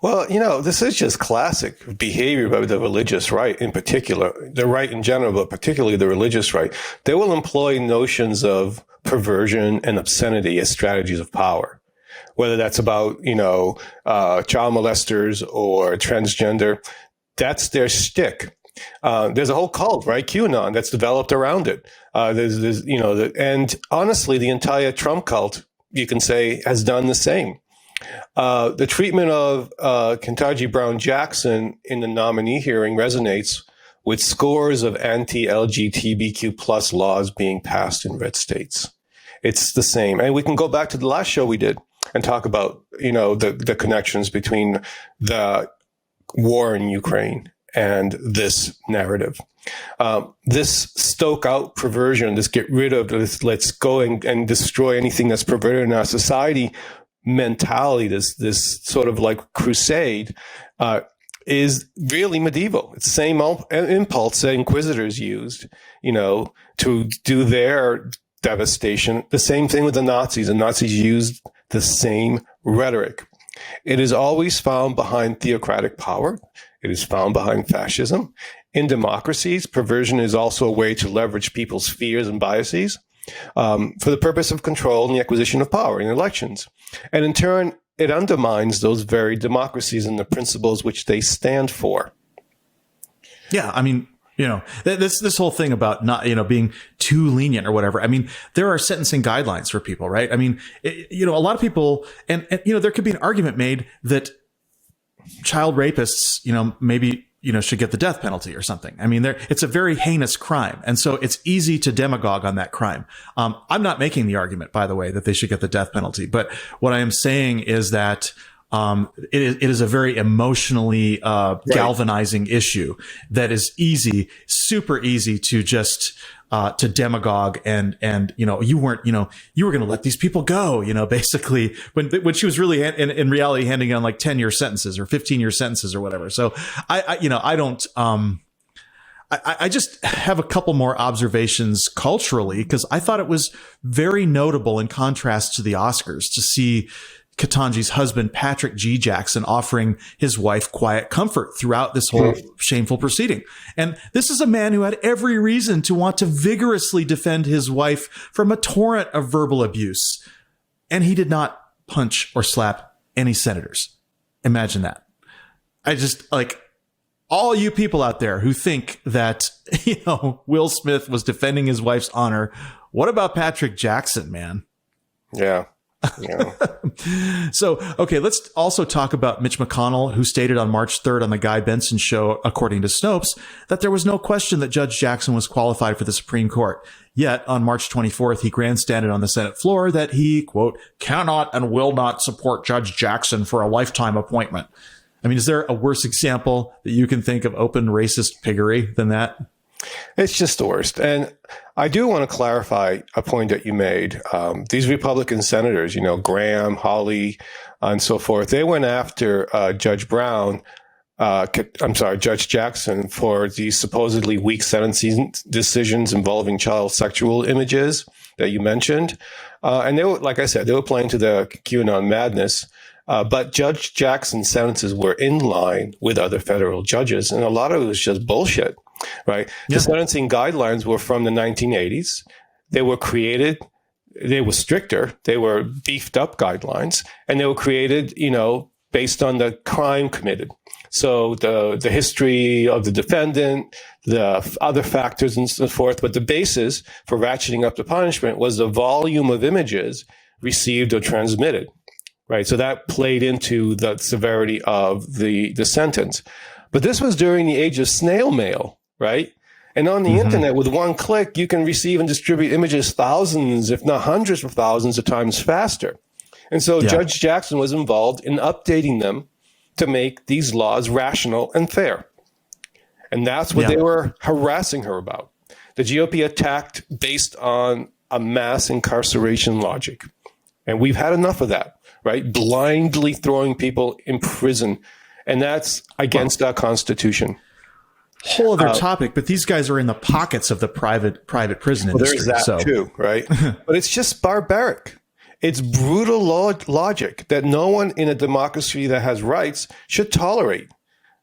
Well, this is just classic behavior by the religious right in particular, the right in general, but particularly the religious right. They will employ notions of perversion and obscenity as strategies of power, whether that's about, child molesters or transgender. That's their shtick. There's a whole cult, right? QAnon, that's developed around it. And honestly, the entire Trump cult, you can say, has done the same. The treatment of Ketanji Brown Jackson in the nominee hearing resonates with scores of anti-LGBTQ plus laws being passed in red states. It's the same. And we can go back to the last show we did and talk about, the connections between the war in Ukraine and this narrative. This stoke out perversion, this get rid of, this let's go and destroy anything that's perverted in our society mentality, this sort of like crusade, is really medieval. It's the same impulse that inquisitors used, to do their devastation. The same thing with the Nazis. The Nazis used the same rhetoric. It is always found behind theocratic power. It is found behind fascism. In democracies, perversion is also a way to leverage people's fears and biases for the purpose of control and the acquisition of power in elections. And in turn, it undermines those very democracies and the principles which they stand for. Yeah, I mean, this whole thing about not, being too lenient or whatever. I mean, there are sentencing guidelines for people, right? I mean, a lot of people, and there could be an argument made that child rapists, maybe, should get the death penalty or something. I mean, it's a very heinous crime. And so it's easy to demagogue on that crime. I'm not making the argument, by the way, that they should get the death penalty. But what I am saying is that it is a very emotionally galvanizing issue that is super easy to just to demagogue and you were going to let these people go, basically when she was really in reality handing down like 10-year sentences or 15-year sentences or whatever. So I just have a couple more observations culturally, because I thought it was very notable in contrast to the Oscars to see Ketanji's husband, Patrick G. Jackson, offering his wife quiet comfort throughout this whole shameful proceeding. And this is a man who had every reason to want to vigorously defend his wife from a torrent of verbal abuse. And he did not punch or slap any senators. Imagine that. I just all you people out there who think that, Will Smith was defending his wife's honor. What about Patrick Jackson, man? Yeah. Yeah. So, okay, let's also talk about Mitch McConnell, who stated on March 3rd on the Guy Benson show, according to Snopes, that there was no question that Judge Jackson was qualified for the Supreme Court. Yet on March 24th, he grandstanded on the Senate floor that he, quote, cannot and will not support Judge Jackson for a lifetime appointment. I mean, is there a worse example that you can think of open racist piggery than that? It's just the worst. And I do want to clarify a point that you made. These Republican senators, Graham, Hawley, and so forth, they went after Judge Jackson for these supposedly weak sentencing decisions involving child sexual images that you mentioned. And they were, like I said, they were playing to the QAnon madness. But Judge Jackson's sentences were in line with other federal judges, and a lot of it was just bullshit. Right. Yeah. The sentencing guidelines were from the 1980s. They were created. They were stricter. They were beefed up guidelines, and they were created, based on the crime committed. So the history of the defendant, the other factors and so forth. But the basis for ratcheting up the punishment was the volume of images received or transmitted. Right. So that played into the severity of the sentence. But this was during the age of snail mail. Right. And on the internet, with one click, you can receive and distribute images thousands, if not hundreds of thousands of times faster. And so Judge Jackson was involved in updating them to make these laws rational and fair. And that's what they were harassing her about. The GOP attacked based on a mass incarceration logic. And we've had enough of that, right? Blindly throwing people in prison. And that's against our Constitution. Whole other topic, but these guys are in the pockets of the private prison industry. There's that too, right? But it's just barbaric. It's brutal logic that no one in a democracy that has rights should tolerate,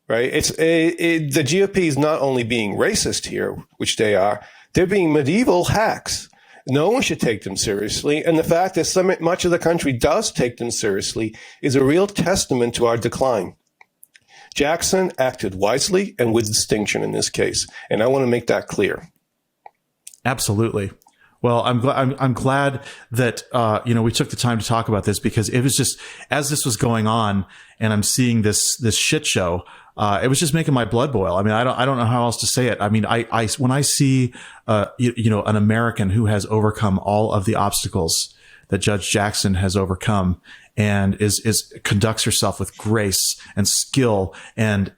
right? The GOP is not only being racist here, which they are, they're being medieval hacks. No one should take them seriously. And the fact that much of the country does take them seriously is a real testament to our decline. Jackson acted wisely and with distinction in this case, and I want to make that clear. Absolutely. Well, I'm glad that we took the time to talk about this, because it was just, as this was going on and I'm seeing this shit show, it was just making my blood boil. I mean, I don't know how else to say it. I mean, when I see, an American who has overcome all of the obstacles that Judge Jackson has overcome and conducts herself with grace and skill and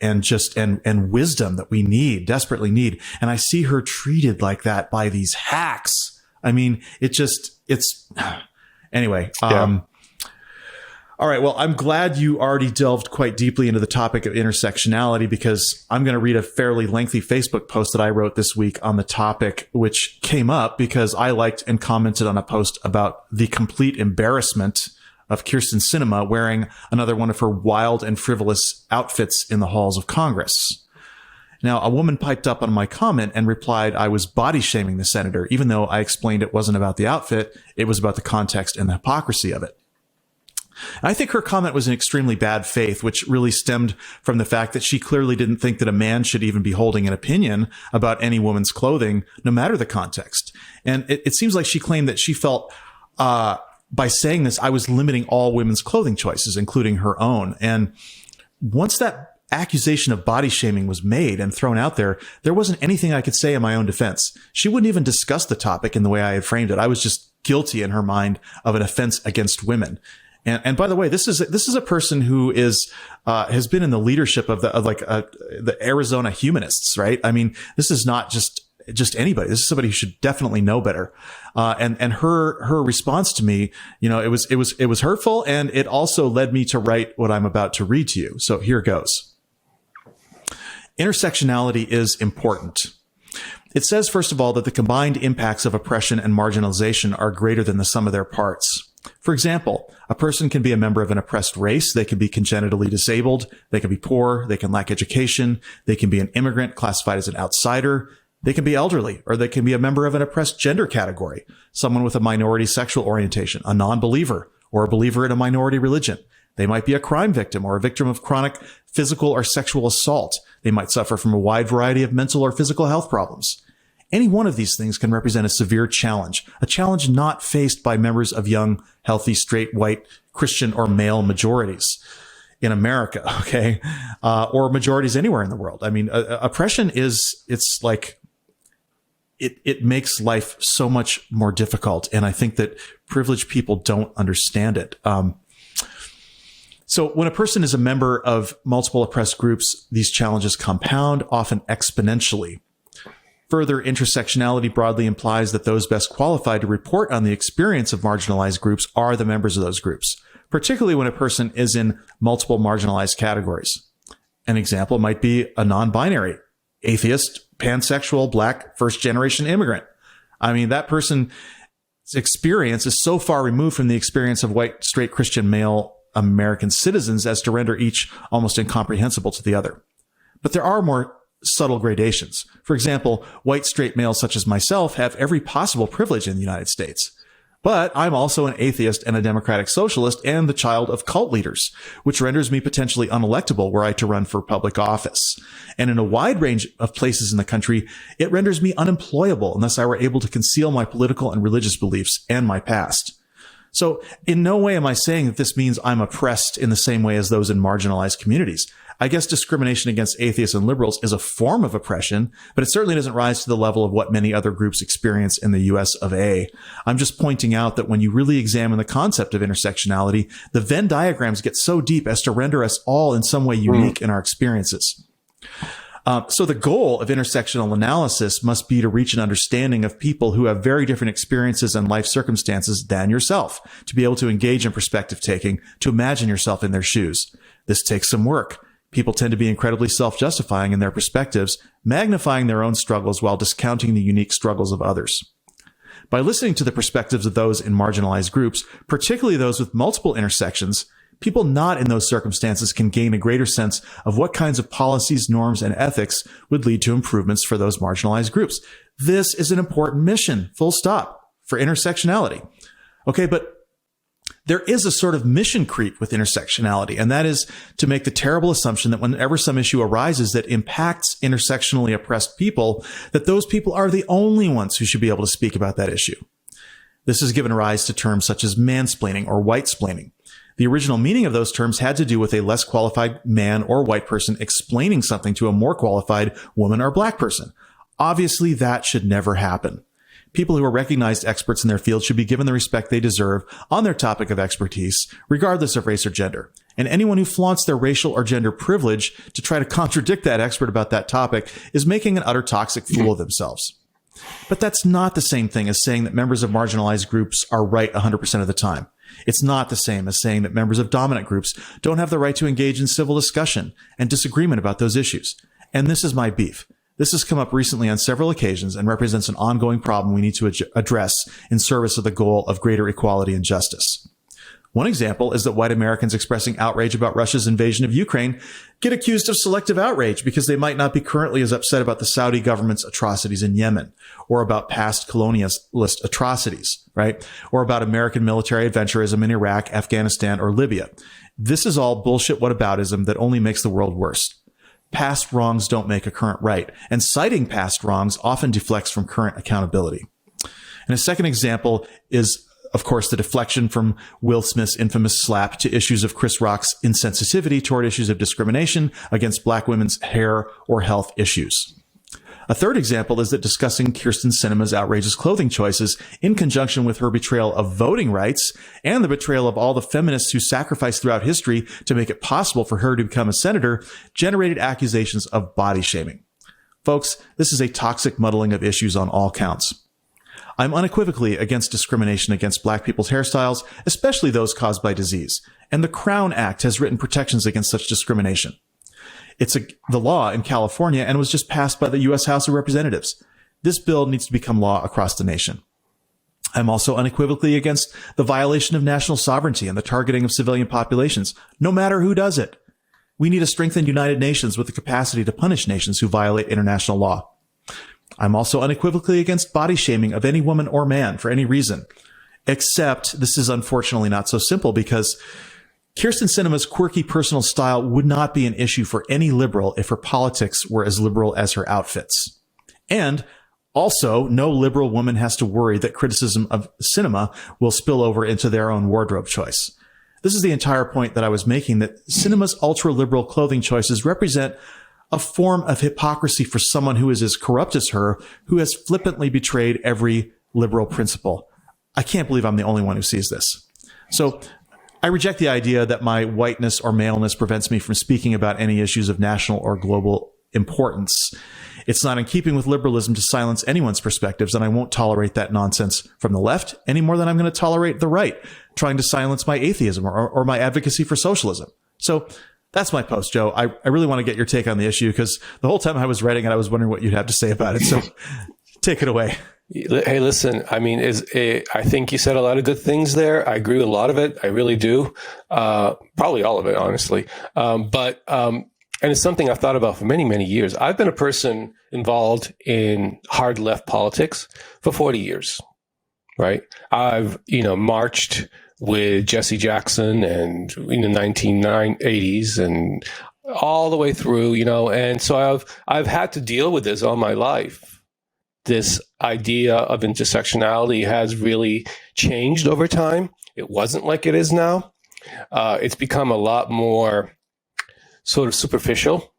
wisdom that we desperately need. And I see her treated like that by these hacks. I mean, anyway. All right. Well, I'm glad you already delved quite deeply into the topic of intersectionality, because I'm going to read a fairly lengthy Facebook post that I wrote this week on the topic, which came up because I liked and commented on a post about the complete embarrassment of Kyrsten Sinema wearing another one of her wild and frivolous outfits in the halls of Congress. Now, a woman piped up on my comment and replied I was body shaming the senator, even though I explained it wasn't about the outfit, it was about the context and the hypocrisy of it. I think her comment was in extremely bad faith, which really stemmed from the fact that she clearly didn't think that a man should even be holding an opinion about any woman's clothing, no matter the context. And it seems like she claimed that she felt, by saying this, I was limiting all women's clothing choices, including her own. And once that accusation of body shaming was made and thrown out there, there wasn't anything I could say in my own defense. She wouldn't even discuss the topic in the way I had framed it. I was just guilty in her mind of an offense against women. And by the way, this is a person who has been in the leadership of the Arizona humanists, right? I mean, this is not just anybody. This is somebody who should definitely know better. And her response to me, it was hurtful, and it also led me to write what I'm about to read to you. So here goes. Intersectionality is important. It says, first of all, that the combined impacts of oppression and marginalization are greater than the sum of their parts. For example, a person can be a member of an oppressed race. They can be congenitally disabled. They can be poor. They can lack education. They can be an immigrant classified as an outsider. They can be elderly, or they can be a member of an oppressed gender category, someone with a minority sexual orientation, a non-believer, or a believer in a minority religion. They might be a crime victim or a victim of chronic physical or sexual assault. They might suffer from a wide variety of mental or physical health problems. Any one of these things can represent a severe challenge, a challenge not faced by members of young, healthy, straight, white, Christian, or male majorities in America, okay? Or majorities anywhere in the world. I mean, oppression it makes life so much more difficult. And I think that privileged people don't understand it. So when a person is a member of multiple oppressed groups, these challenges compound, often exponentially. Further, intersectionality broadly implies that those best qualified to report on the experience of marginalized groups are the members of those groups, particularly when a person is in multiple marginalized categories. An example might be a non-binary, atheist, pansexual, Black, first-generation immigrant. I mean, that person's experience is so far removed from the experience of white, straight, Christian, male American citizens as to render each almost incomprehensible to the other. But there are more subtle gradations. For example, white straight males such as myself have every possible privilege in the United States. But I'm also an atheist and a democratic socialist and the child of cult leaders, which renders me potentially unelectable were I to run for public office. And in a wide range of places in the country, it renders me unemployable unless I were able to conceal my political and religious beliefs and my past. So in no way am I saying that this means I'm oppressed in the same way as those in marginalized communities. I guess discrimination against atheists and liberals is a form of oppression, but it certainly doesn't rise to the level of what many other groups experience in the US of A. I'm just pointing out that when you really examine the concept of intersectionality, the Venn diagrams get so deep as to render us all in some way unique in our experiences. So the goal of intersectional analysis must be to reach an understanding of people who have very different experiences and life circumstances than yourself, to be able to engage in perspective taking, to imagine yourself in their shoes. This takes some work. People tend to be incredibly self-justifying in their perspectives, magnifying their own struggles while discounting the unique struggles of others. By listening to the perspectives of those in marginalized groups, particularly those with multiple intersections, people not in those circumstances can gain a greater sense of what kinds of policies, norms, and ethics would lead to improvements for those marginalized groups. This is an important mission, full stop, for intersectionality. Okay, but there is a sort of mission creep with intersectionality, and that is to make the terrible assumption that whenever some issue arises that impacts intersectionally oppressed people, that those people are the only ones who should be able to speak about that issue. This has given rise to terms such as mansplaining or whitesplaining. The original meaning of those terms had to do with a less qualified man or white person explaining something to a more qualified woman or black person. Obviously, that should never happen. People who are recognized experts in their field should be given the respect they deserve on their topic of expertise, regardless of race or gender. And anyone who flaunts their racial or gender privilege to try to contradict that expert about that topic is making an utter toxic fool of themselves. But that's not the same thing as saying that members of marginalized groups are right 100% of the time. It's not the same as saying that members of dominant groups don't have the right to engage in civil discussion and disagreement about those issues. And this is my beef. This has come up recently on several occasions and represents an ongoing problem we need to address in service of the goal of greater equality and justice. One example is that white Americans expressing outrage about Russia's invasion of Ukraine get accused of selective outrage because they might not be currently as upset about the Saudi government's atrocities in Yemen, or about past colonialist atrocities, right? Or about American military adventurism in Iraq, Afghanistan, or Libya. This is all bullshit whataboutism that only makes the world worse. Past wrongs don't make a current right, and citing past wrongs often deflects from current accountability. And a second example is, of course, the deflection from Will Smith's infamous slap to issues of Chris Rock's insensitivity toward issues of discrimination against black women's hair or health issues. A third example is that discussing Kyrsten Sinema's outrageous clothing choices in conjunction with her betrayal of voting rights and the betrayal of all the feminists who sacrificed throughout history to make it possible for her to become a senator generated accusations of body shaming. Folks, this is a toxic muddling of issues on all counts. I'm unequivocally against discrimination against black people's hairstyles, especially those caused by disease, and the Crown Act has written protections against such discrimination. It's the law in California and was just passed by the U.S. House of Representatives. This bill needs to become law across the nation. I'm also unequivocally against the violation of national sovereignty and the targeting of civilian populations, no matter who does it. We need a strengthened United Nations with the capacity to punish nations who violate international law. I'm also unequivocally against body shaming of any woman or man for any reason, except this is unfortunately not so simple because Kyrsten Sinema's quirky personal style would not be an issue for any liberal if her politics were as liberal as her outfits. And also, no liberal woman has to worry that criticism of Sinema will spill over into their own wardrobe choice. This is the entire point that I was making, that Sinema's ultra-liberal clothing choices represent a form of hypocrisy for someone who is as corrupt as her, who has flippantly betrayed every liberal principle. I can't believe I'm the only one who sees this. So I reject the idea that my whiteness or maleness prevents me from speaking about any issues of national or global importance. It's not in keeping with liberalism to silence anyone's perspectives, and I won't tolerate that nonsense from the left any more than I'm going to tolerate the right trying to silence my atheism or my advocacy for socialism. So that's my post, Joe. I really want to get your take on the issue because the whole time I was writing it, I was wondering what you'd have to say about it. So take it away. Hey, listen, I mean, I think you said a lot of good things there. I agree with a lot of it. I really do. Probably all of it, honestly. And it's something I've thought about for many, many years. I've been a person involved in hard left politics for 40 years, right? I've, marched with Jesse Jackson and in the 1980s and all the way through, and so I've had to deal with this all my life. This idea of intersectionality has really changed over time. It wasn't like it is now. It's become a lot more sort of superficial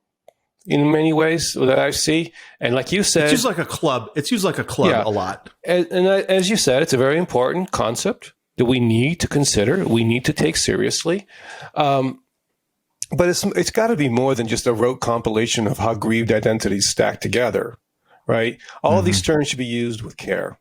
in many ways that I see. And like you said, it's used like a club. A lot. And as you said, it's a very important concept that we need to consider, we need to take seriously. But it's got to be more than just a rote compilation of how grieved identities stack together, right? All of these terms should be used with care.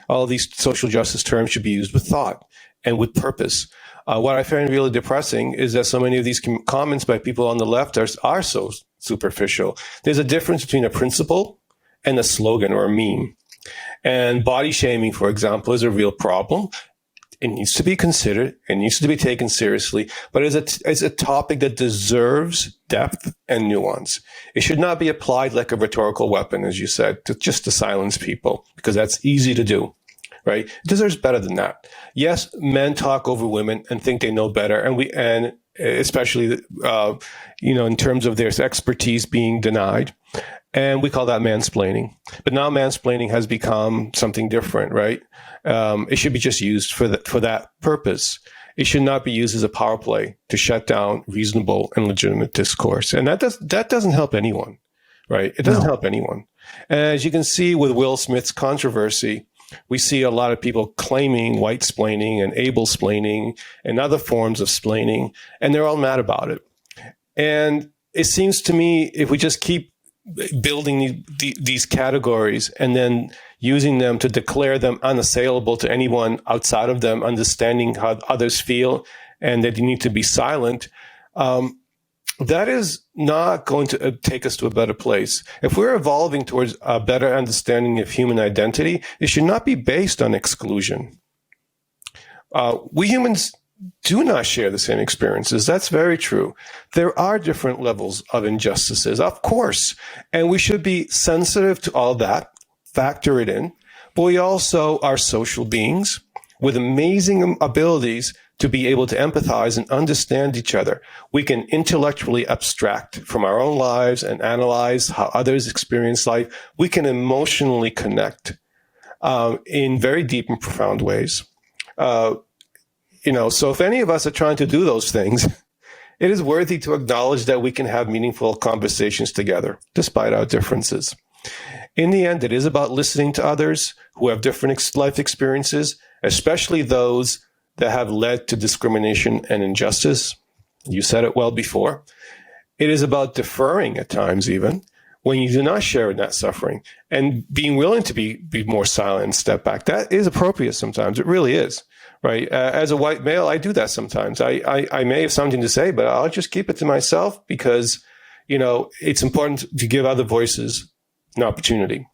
All of these social justice terms should be used with thought and with purpose. What I find really depressing is that so many of these comments by people on the left are so superficial. There's a difference between a principle and a slogan or a meme. And body shaming, for example, is a real problem. It needs to be considered. It needs to be taken seriously. But it's a topic that deserves depth and nuance. It should not be applied like a rhetorical weapon, as you said, just to silence people, because that's easy to do. Right? It deserves better than that. Yes, men talk over women and think they know better, and especially in terms of their expertise being denied, and we call that mansplaining. But now mansplaining has become something different, right? It should be just used for that purpose. It should not be used as a power play to shut down reasonable and legitimate discourse. And that doesn't help anyone, right? It doesn't help anyone. And as you can see with Will Smith's controversy, we see a lot of people claiming white-splaining and able-splaining and other forms of splaining, and they're all mad about it. And it seems to me if we just keep building these categories and then using them to declare them unassailable to anyone outside of them, understanding how others feel and that you need to be silent, that is not going to take us to a better place. If we're evolving towards a better understanding of human identity, it should not be based on exclusion. We humans do not share the same experiences. That's very true. There are different levels of injustices, of course, and we should be sensitive to all that, factor it in. But we also are social beings with amazing abilities to be able to empathize and understand each other. We can intellectually abstract from our own lives and analyze how others experience life. We can emotionally connect in very deep and profound ways. So if any of us are trying to do those things, it is worthy to acknowledge that we can have meaningful conversations together, despite our differences. In the end, it is about listening to others who have different life experiences, especially those that have led to discrimination and injustice. You said it well before. It is about deferring at times even when you do not share in that suffering and being willing to be more silent and step back. That is appropriate sometimes. It really is. Right. As a white male, I do that sometimes. I may have something to say, but I'll just keep it to myself because, it's important to give other voices an opportunity.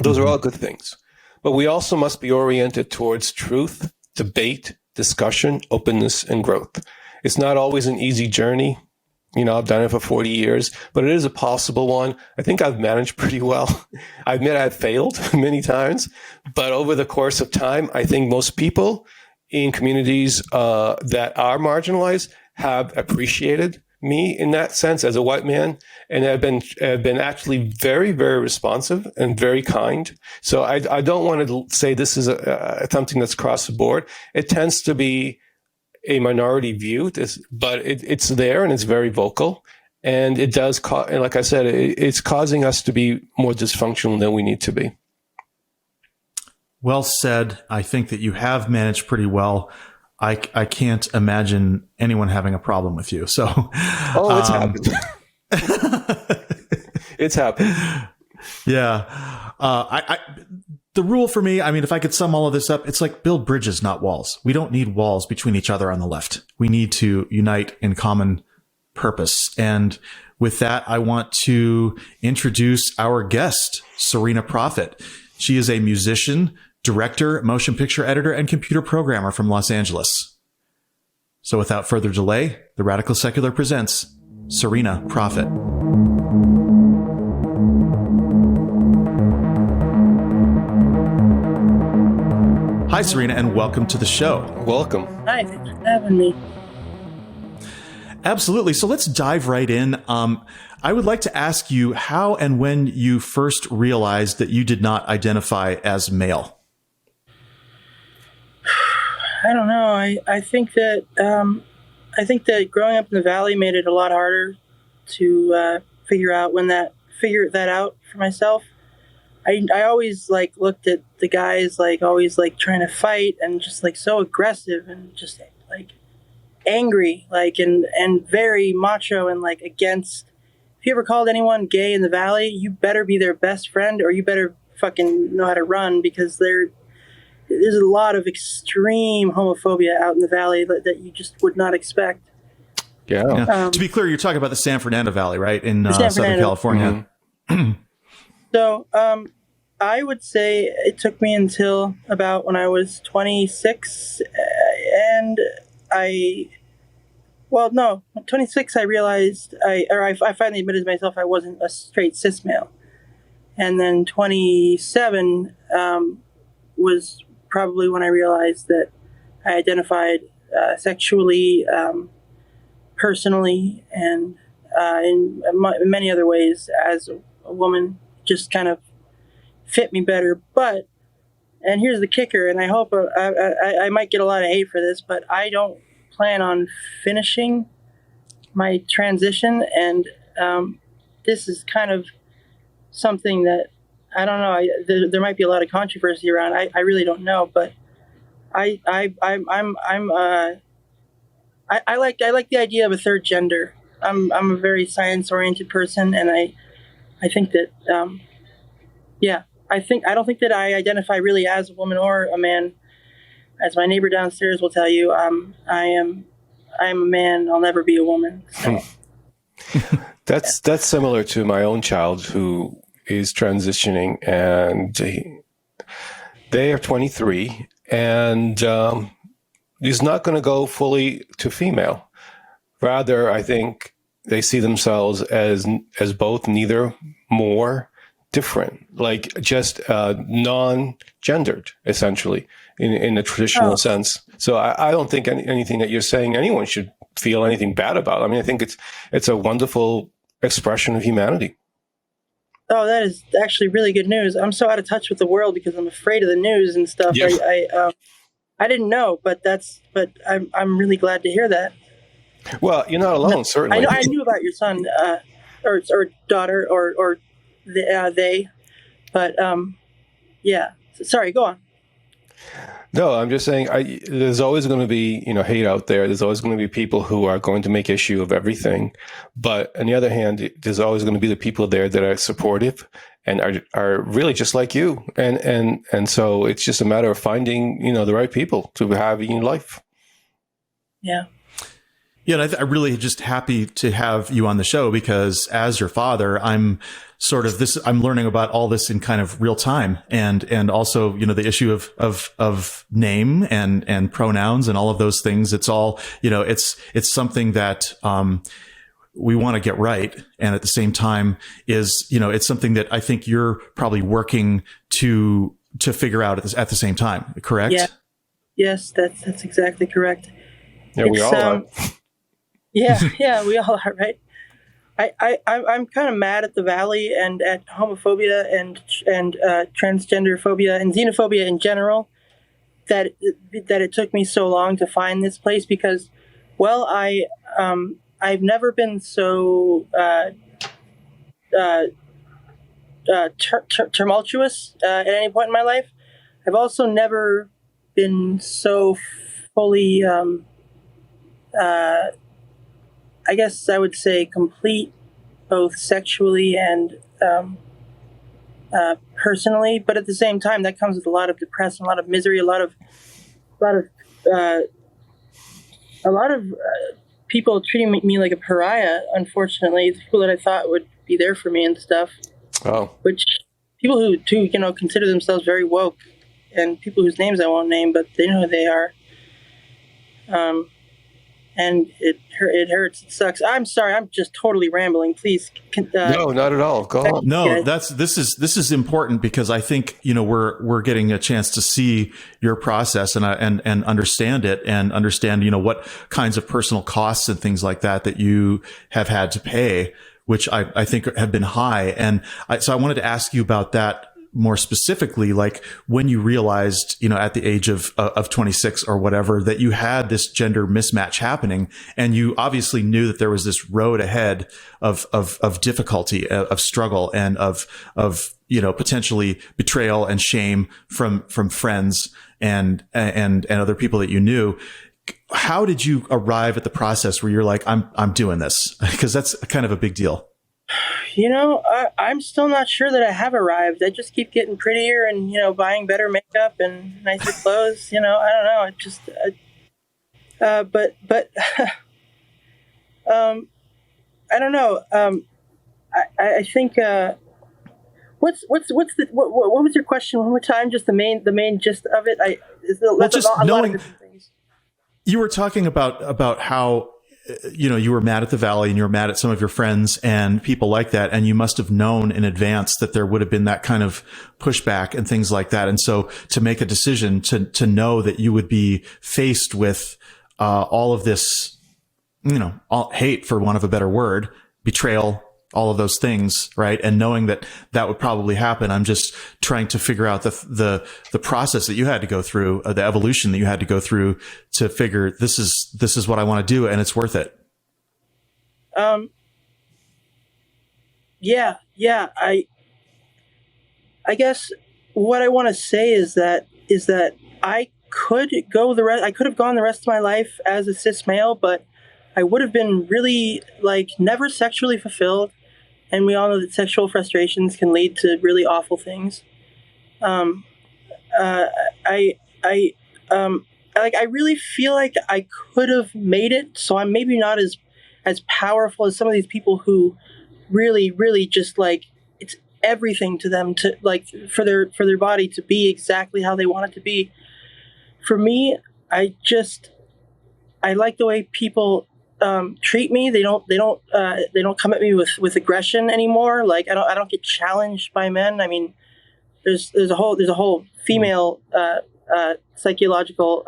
Those are all good things. But we also must be oriented towards truth, debate, discussion, openness, and growth. It's not always an easy journey. I've done it for 40 years, but it is a possible one. I think I've managed pretty well. I admit I've failed many times, but over the course of time, I think most people in communities that are marginalized have appreciated me in that sense as a white man, and have been actually very, very responsive and very kind. So I don't want to say this is something that's across the board. It tends to be a minority view, but it's there and it's very vocal, and it does. And like I said, it's causing us to be more dysfunctional than we need to be. Well said. I think that you have managed pretty well. I can't imagine anyone having a problem with you. So, it's happened. It's happened. Yeah. The rule for me, if I could sum all of this up, it's like build bridges, not walls. We don't need walls between each other on the left. We need to unite in common purpose. And with that, I want to introduce our guest, Sirena Prophet. She is a musician, director, motion picture editor, and computer programmer from Los Angeles. So without further delay, The Radical Secular presents Sirena Prophet. Hi, Sirena, and welcome to the show. Welcome. Hi, thanks for having me. Absolutely. So let's dive right in. I would like to ask you how and when you first realized that you did not identify as male. I don't know. I think that growing up in the Valley made it a lot harder to figure that out for myself. I always looked at the guys always trying to fight and just so aggressive and just angry and very macho and against. If you ever called anyone gay in the Valley, you better be their best friend or you better fucking know how to run, because there's a lot of extreme homophobia out in the Valley that you just would not expect. Yeah. To be clear, you're talking about the San Fernando Valley, right? In Southern California. Mm-hmm. So, I would say it took me until about when I was 26 and 26 I realized I finally admitted to myself I wasn't a straight cis male. And then 27 was probably when I realized that I identified sexually, personally, and in many other ways as a woman. Just kind of fit me better. But and here's the kicker, and I hope I might get a lot of hate for this, but I don't plan on finishing my transition, and this is kind of something that I don't know. There might be a lot of controversy around. I really don't know, but I like the idea of a third gender. I'm a very science oriented person, and I think that I don't think that I identify really as a woman or a man. As my neighbor downstairs will tell you, I am a man. I'll never be a woman. So. That's similar to my own child who is transitioning, and they are 23, and he's not going to go fully to female. Rather, I think they see themselves as both, neither, more, different, like just non-gendered, essentially, in a traditional sense. So I don't think anything that you're saying anyone should feel anything bad about. I mean, I think it's a wonderful expression of humanity. Oh, that is actually really good news. I'm so out of touch with the world because I'm afraid of the news and stuff. Yeah. I didn't know, but I'm really glad to hear that. Well, you're not alone, certainly. I knew about your son or daughter or they, but yeah. Sorry, go on. No, I'm just saying there's always going to be, hate out there. There's always going to be people who are going to make issue of everything. But on the other hand, there's always going to be the people there that are supportive and are really just like you. And so it's just a matter of finding, the right people to have in your life. Yeah. Yeah, and I'm really just happy to have you on the show because as your father, I'm learning about all this in kind of real time, and also, the issue of name and pronouns and all of those things. It's all, it's something that, we want to get right. And at the same time it's something that I think you're probably working to figure out at the same time. Correct? Yeah. Yes, that's exactly correct. Yeah, we all are. Yeah, we all are, right? I'm kind of mad at the Valley and at homophobia and transgender phobia and xenophobia in general that it took me so long to find this place because, well, I've never been so tumultuous at any point in my life. I've also never been so fully I guess I would say complete, both sexually and personally. But at the same time, that comes with a lot of depression, a lot of misery, a lot of people treating me like a pariah. Unfortunately, the people that I thought would be there for me and stuff. Oh, which people who consider themselves very woke, and people whose names I won't name, but they know who they are. And it hurts. It sucks. I'm sorry. I'm just totally rambling. Please. No, not at all. Go on. No, this is important because I think, we're getting a chance to see your process and understand it and understand, what kinds of personal costs and things like that you have had to pay, which I think have been high. And so I wanted to ask you about that more specifically, like when you realized, at the age of 26 or whatever, that you had this gender mismatch happening, and you obviously knew that there was this road ahead of difficulty, of struggle, and of potentially betrayal and shame from friends and other people that you knew. How did you arrive at the process where you're like, I'm doing this? Because that's kind of a big deal. I'm still not sure that I have arrived. I just keep getting prettier and, buying better makeup and nicer clothes. I don't know. It just, but I don't know. I think, what was your question one more time? Just the main gist of it. You were talking about how, you were mad at the Valley and you were mad at some of your friends and people like that. And you must have known in advance that there would have been that kind of pushback and things like that. And so to make a decision to know that you would be faced with, all of this, all hate, for want of a better word, betrayal, all of those things, right? And knowing that that would probably happen, I'm just trying to figure out the process that you had to go through, the evolution that you had to go through to figure this is what I want to do, and it's worth it. Yeah. I guess what I want to say is that I could have gone the rest of my life as a cis male, but I would have been really never sexually fulfilled. And we all know that sexual frustrations can lead to really awful things. I really feel like I could have made it. So I'm maybe not as powerful as some of these people who really, really just it's everything to them to for their body to be exactly how they want it to be. For me, I like the way people treat me. They don't come at me with aggression anymore. I don't get challenged by men. I mean, there's a whole female psychological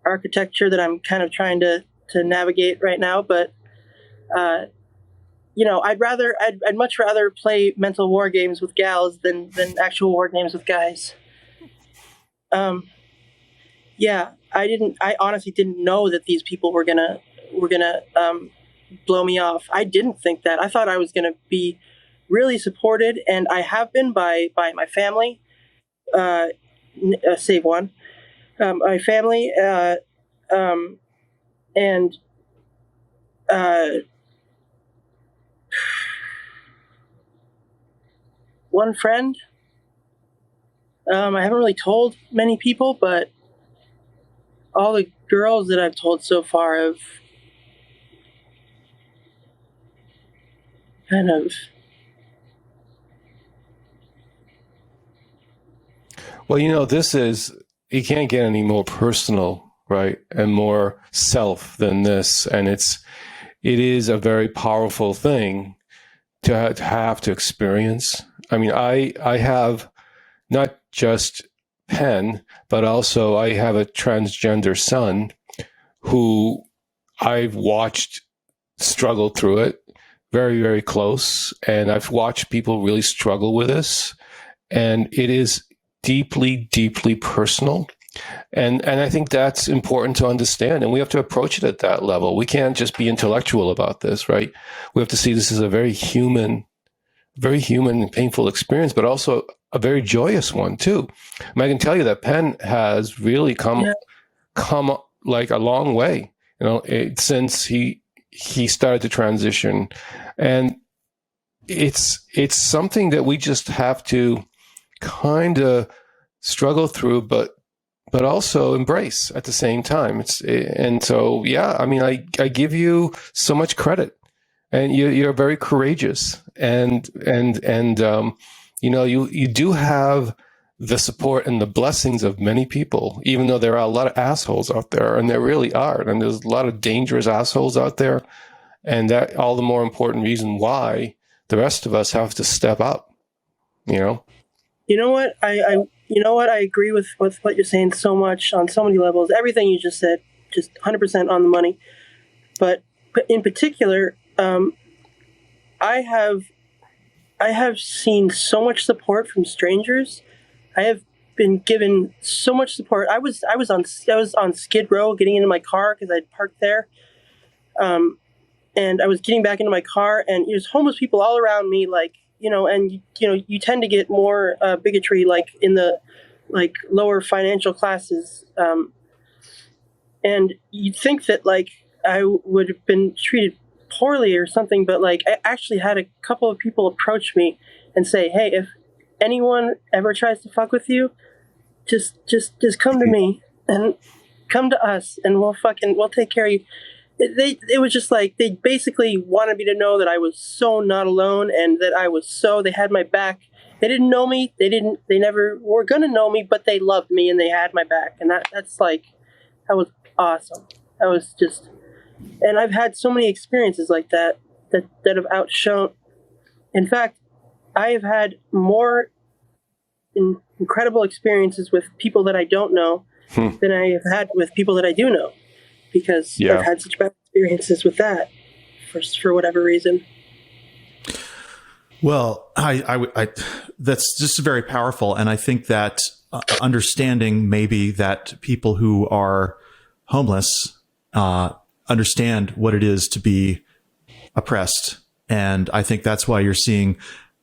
architecture that I'm kind of trying to navigate right now. But I'd much rather play mental war games with gals than actual war games with guys. I honestly didn't know that these people were gonna blow me off. I didn't think that. I thought I was gonna be really supported, and I have been by my family, save one, my family, and one friend. I haven't really told many people, but all the girls that I've told so far have kind of. Well, you can't get any more personal, right? And more self than this. And it is a very powerful thing to have to experience. I mean, I have not just Penn, but also I have a transgender son who I've watched struggle through it very, very close. And I've watched people really struggle with this. And it is deeply, deeply personal. And I think that's important to understand. And we have to approach it at that level. We can't just be intellectual about this, right? We have to see this as a very human and painful experience, but also a very joyous one too. And I can tell you that Penn has really come a long way, since he started to transition. And it's something that we just have to kind of struggle through, but also embrace at the same time. I give you so much credit, and you're very courageous, and you do have the support and the blessings of many people, even though there are a lot of assholes out there, and there really are, and there's a lot of dangerous assholes out there, and that all the more important reason why the rest of us have to step up. You know what? I agree with what you're saying so much on so many levels. Everything you just said, just 100% on the money. But in particular, I have seen so much support from strangers. I have been given so much support. I was on Skid Row getting into my car because I'd parked there, and I was getting back into my car, and there's homeless people all around me, and you tend to get more bigotry in the lower financial classes, and you'd think that I would have been treated poorly or something, but I actually had a couple of people approach me and say, "Hey, if anyone ever tries to fuck with you, just come to me and come to us, and we'll take care of you." It was just they basically wanted me to know that I was so not alone, and that they had my back. They didn't know me. They never were gonna know me, but they loved me and they had my back. And that was awesome. That was just, and I've had so many experiences like that have outshone. In fact, I have had more incredible experiences with people that I don't know than I have had with people that I do know, because I've had such bad experiences with that for whatever reason. Well, I that's just very powerful. And I think that understanding maybe that people who are homeless understand what it is to be oppressed. And I think that's why you're seeing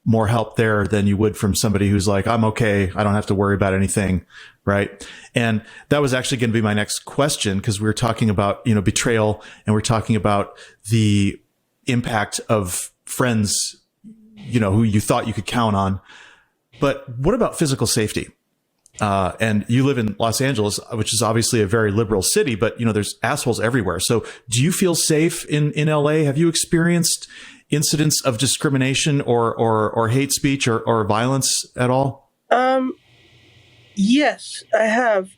more help there than you would from somebody who's like, I'm okay, I don't have to worry about anything. Right. And that was actually going to be my next question, because we were talking about, betrayal, and we're talking about the impact of friends, who you thought you could count on. But what about physical safety? And you live in Los Angeles, which is obviously a very liberal city, but there's assholes everywhere. So do you feel safe in LA? Have you experienced incidents of discrimination or hate speech or violence at all? Yes, I have,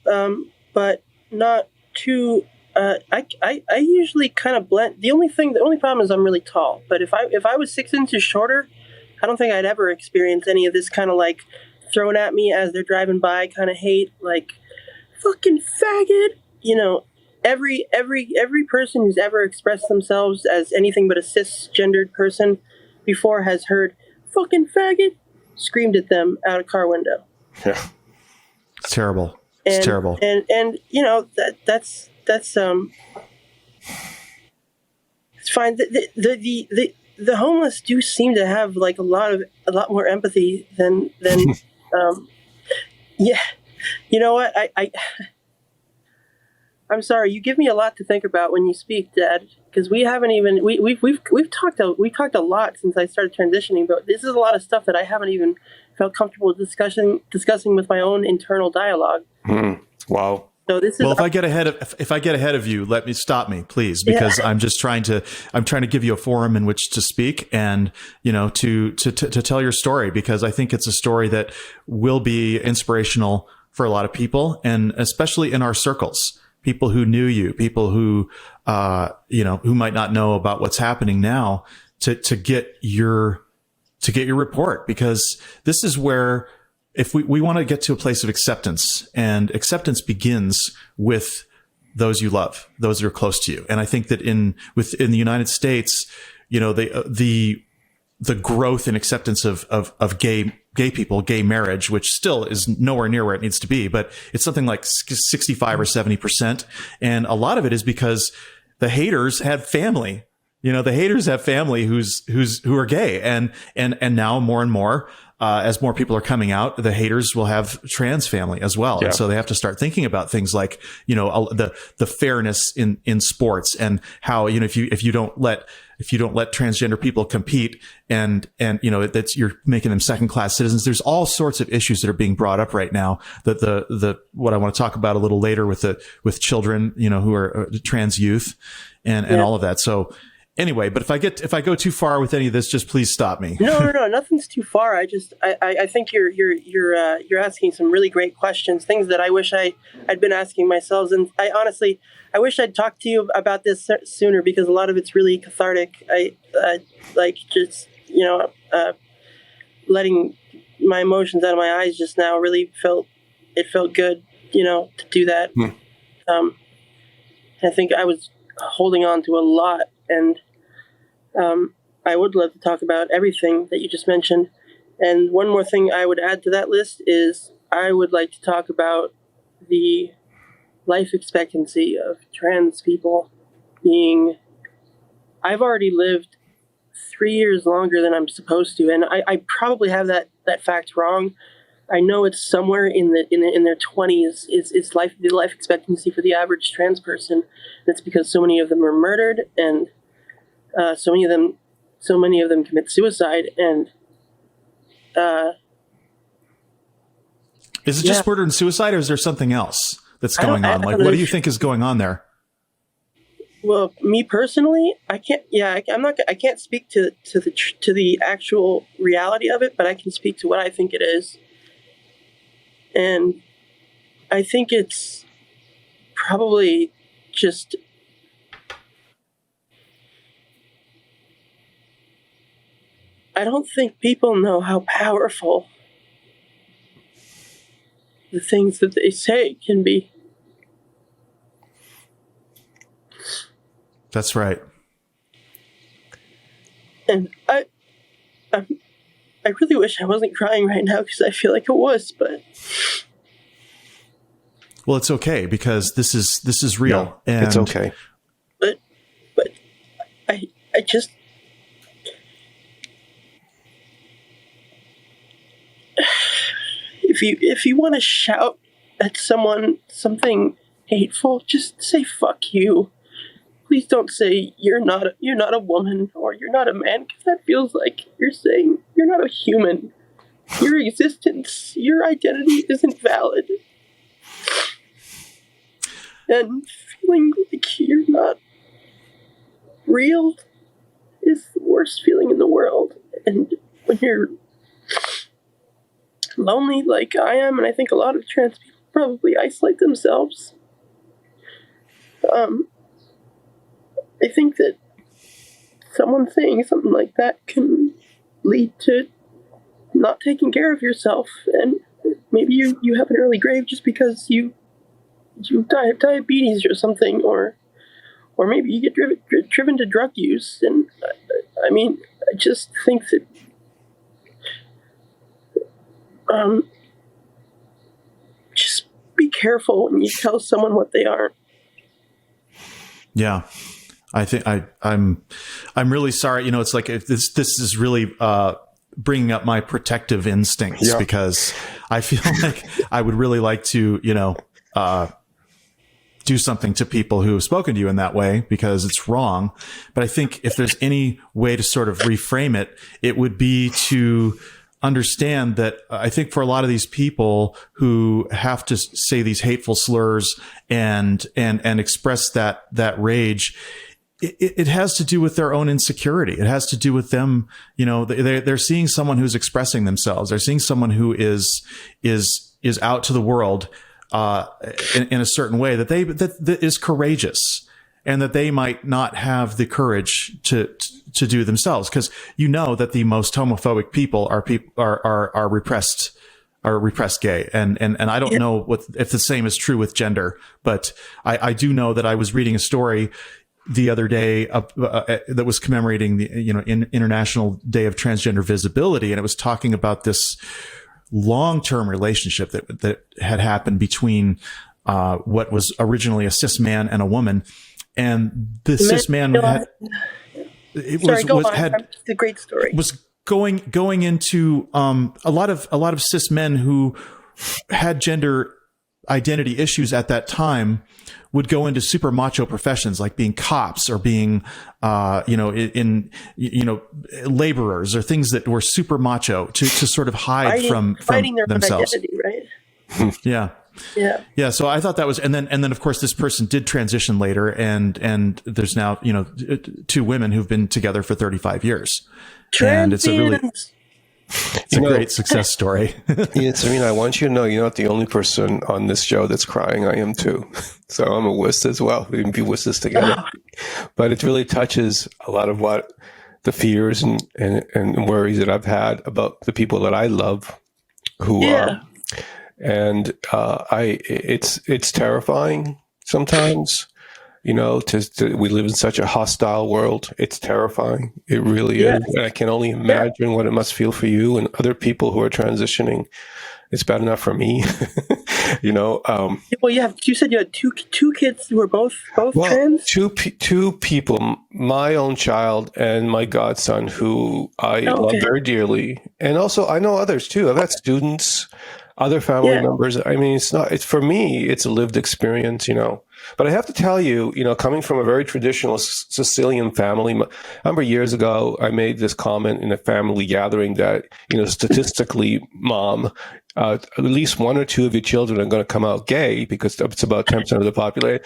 but not too. I usually kind of blend. The only problem is I'm really tall. But if I was 6 inches shorter, I don't think I'd ever experience any of this kind of like thrown at me as they're driving by kind of hate, like fucking faggot. Every person who's ever expressed themselves as anything but a cisgendered person before has heard fucking faggot screamed at them out a car window. Yeah. It's terrible. It's terrible. And that's it's fine. The homeless do seem to have like a lot more empathy than yeah. You know what? I'm sorry. You give me a lot to think about when you speak, Dad, because we haven't even we've talked a lot since I started transitioning, but this is a lot of stuff that I haven't even felt comfortable discussing with my own internal dialogue. Wow. So this is if I get ahead of you, stop me, please, because I'm just trying to give you a forum in which to speak and, to tell your story, because I think it's a story that will be inspirational for a lot of people, and especially in our circles, people who knew you, people who, who might not know about what's happening now, to get your report, because this is where, if we want to get to a place of acceptance, and acceptance begins with those you love, those that are close to you. And I think that within the United States, the growth and acceptance of gay people, gay marriage, which still is nowhere near where it needs to be, but it's something like 65 or 70%. And a lot of it is because the haters had family. The haters have family who are gay, and now more and more, as more people are coming out, the haters will have trans family as well. Yeah. And so they have to start thinking about things like, the fairness in sports, and how, if you don't let transgender people compete, and that's, you're making them second class citizens. There's all sorts of issues that are being brought up right now, that what I want to talk about a little later with children, who are trans youth and all of that. So anyway, but if I go too far with any of this, just please stop me. No, nothing's too far. I think you're asking some really great questions, things that I wish I'd been asking myself. And I wish I'd talked to you about this sooner, because a lot of it's really cathartic. I like just, letting my emotions out of my eyes just now really felt good, to do that. I think I was holding on to a lot, and I would love to talk about everything that you just mentioned. And one more thing I would add to that list is I would like to talk about the life expectancy of trans people being... I've already lived 3 years longer than I'm supposed to, and I probably have that fact wrong. I know it's somewhere in their 20s is the life expectancy for the average trans person. That's because so many of them are murdered, and so many of them commit suicide. And is it just murder and suicide, or is there something else that's going on? Like, what do you think is going on there? Well, me personally, I can't. Yeah, I can't speak to the actual reality of it, but I can speak to what I think it is. And I think it's probably just... I don't think people know how powerful the things that they say can be. That's right. And I really wish I wasn't crying right now because I feel like a wuss, but. Well, it's okay because this is real. Yeah, and it's okay. But I just. If you want to shout at someone something hateful, just say fuck you. Please don't say you're not a woman or you're not a man, because that feels like you're saying you're not a human. Your existence, your identity isn't valid. And feeling like you're not real is the worst feeling in the world. And when you're lonely like I am, and I think a lot of trans people probably isolate themselves, I think that someone saying something like that can lead to not taking care of yourself, and maybe you have an early grave just because you die of diabetes or something, or maybe you get driven to drug use. And I mean, I just think that just be careful when you tell someone what they aren't. Yeah. I think I'm really sorry. It's like if this is really bringing up my protective instincts, because I feel like I would really like to, do something to people who have spoken to you in that way, because it's wrong. But I think if there's any way to sort of reframe it, it would be to understand that I think for a lot of these people who have to say these hateful slurs and express that rage, it has to do with their own insecurity. It has to do with them. They're seeing someone who's expressing themselves. They're seeing someone who is out to the world in a certain way that is courageous, and that they might not have the courage to do themselves, because that the most homophobic people are repressed gay, and I don't know if the same is true with gender, but I do know that I was reading a story the other day that was commemorating the International Day of Transgender Visibility, and it was talking about this long-term relationship that had happened between what was originally a cis man and a woman, and the cis man had it's a great story. Was going into a lot of cis men who had gender identity issues at that time would go into super macho professions like being cops or being laborers, or things that were super macho to sort of hide from their themselves. Identity, right? Yeah. So I thought that was, and then of course this person did transition later, and there's now two women who've been together for 35 years, and it's a great success story. Serena, I want you to know you're not the only person on this show that's crying. I am too. So I'm a wuss as well. We can be wusses together. But it really touches a lot of what the fears and worries that I've had about the people that I love who are. And it's terrifying sometimes. We live in such a hostile world. It's terrifying. It really is. And I can only imagine what it must feel for you and other people who are transitioning. It's bad enough for me, Well, you said you had two kids who were both trans? Two people, my own child and my godson, who I love very dearly. And also I know others too. I've had students, other family members. I mean, it's for me, it's a lived experience, But I have to tell you, coming from a very traditional Sicilian family, I remember years ago, I made this comment in a family gathering that, statistically, Mom, at least one or two of your children are going to come out gay, because it's about 10% of the population.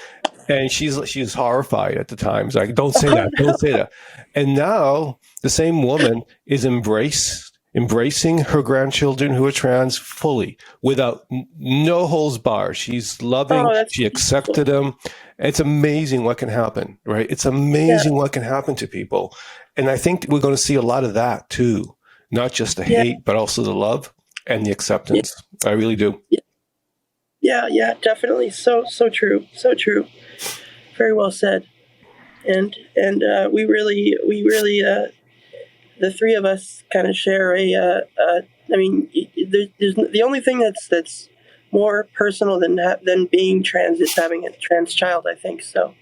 And she's horrified at the time. It's like, don't say that, don't say that. And now the same woman is embracing her grandchildren who are trans fully, without no holds barred. She's loving. She accepted them. It's amazing what can happen, right? It's amazing what can happen to people. And I think we're going to see a lot of that too, not just the hate, but also the love and the acceptance. I really do. Yeah, definitely. So true. So true. Very well said. And we really the three of us kind of share I mean, there's the only thing that's more personal than being trans is having a trans child, I think. So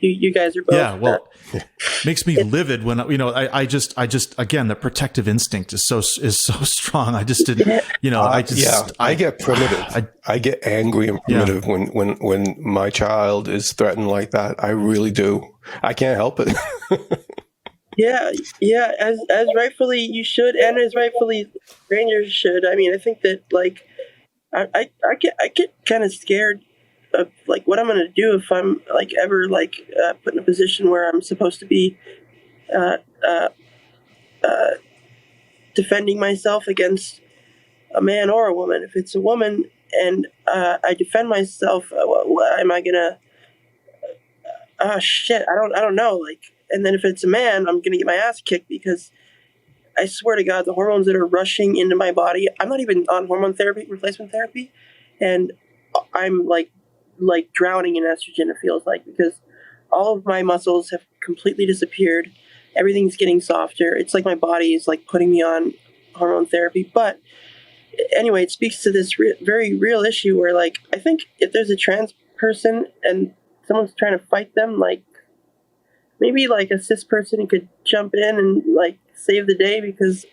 you guys are both. Yeah, well, makes me livid when I just again, the protective instinct is so strong. I just didn't, I get primitive. I get angry and primitive when my child is threatened like that. I really do. I can't help it. Yeah, as rightfully you should, and as rightfully Rangers should. I mean, I think that like I get kind of scared of like what I'm going to do if I'm like ever like put in a position where I'm supposed to be defending myself against a man or a woman. If it's a woman and I defend myself, am I gonna? Shit, I don't know. Like, and then if it's a man, I'm gonna get my ass kicked because I swear to God, the hormones that are rushing into my body. I'm not even on hormone therapy, replacement therapy, and I'm like drowning in estrogen. It feels like because all of my muscles have completely disappeared. Everything's getting softer. It's like my body is like putting me on hormone therapy. But anyway, it speaks to this very real issue where like I think if there's a trans person and someone's trying to fight them, like maybe like a cis person could jump in and like save the day, because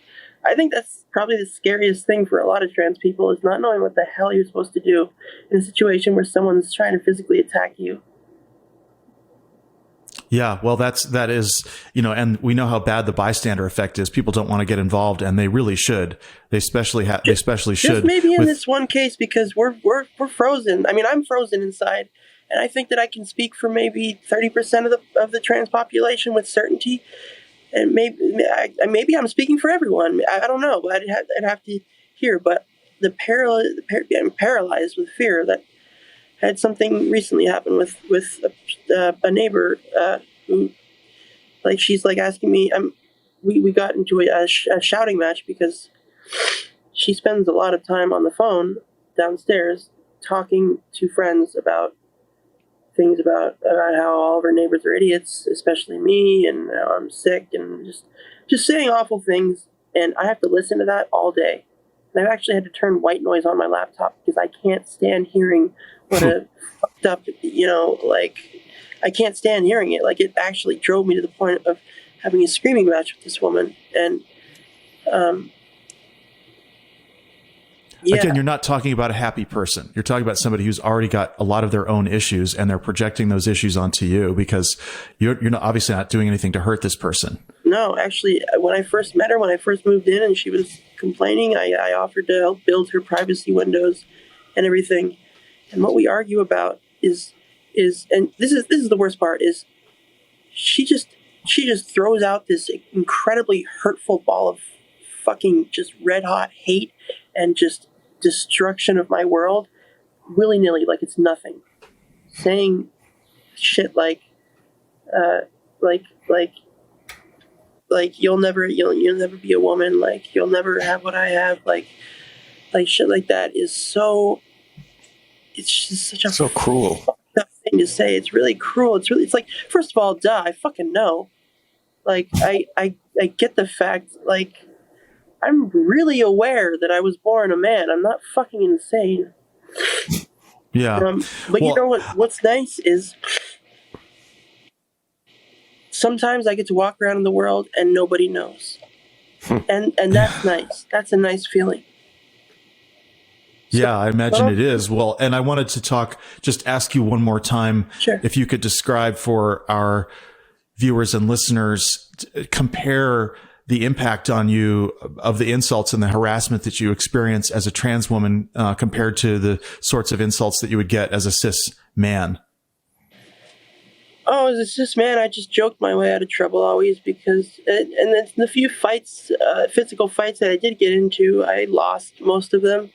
I think that's probably the scariest thing for a lot of trans people is not knowing what the hell you're supposed to do in a situation where someone's trying to physically attack you. Yeah, well, that is, and we know how bad the bystander effect is. People don't want to get involved, and they really should. They especially should. Just maybe in this one case because we're frozen. I mean, I'm frozen inside, and I think that I can speak for maybe 30% of the trans population with certainty, and maybe I'm speaking for everyone. I don't know. I'd have to hear, but I'm paralyzed with fear that. Had something recently happen with a neighbor who, like, she's like asking me. We got into a shouting match because she spends a lot of time on the phone downstairs talking to friends about things about how all of her neighbors are idiots, especially me, and how I'm sick, and just saying awful things. And I have to listen to that all day. And I've actually had to turn white noise on my laptop because I can't stand hearing what a fucked up, I can't stand hearing it. Like, it actually drove me to the point of having a screaming match with this woman. And, Again, you're not talking about a happy person. You're talking about somebody who's already got a lot of their own issues, and they're projecting those issues onto you because you're not, obviously not doing anything to hurt this person. No, actually, when I first met her, when I first moved in and she was complaining, I offered to help build her privacy windows and everything. And what we argue about is and this is the worst part, is she just throws out this incredibly hurtful ball of fucking just red hot hate and just destruction of my world willy-nilly, like it's nothing. Saying shit like you'll never be a woman, like you'll never have what I have, like shit like that is so. It's just such a so cruel thing to say. It's really cruel. It's like, first of all, duh, I fucking know. Like I get the fact. Like, I'm really aware that I was born a man. I'm not fucking insane. Yeah. But you know what's nice is sometimes I get to walk around in the world and nobody knows. and that's nice. That's a nice feeling. Yeah, I imagine it is. Well, and I wanted to ask you one more time, sure, if you could describe for our viewers and listeners, compare the impact on you of the insults and the harassment that you experience as a trans woman compared to the sorts of insults that you would get as a cis man. Oh, as a cis man, I just joked my way out of trouble always because, and the few fights, physical fights that I did get into, I lost most of them.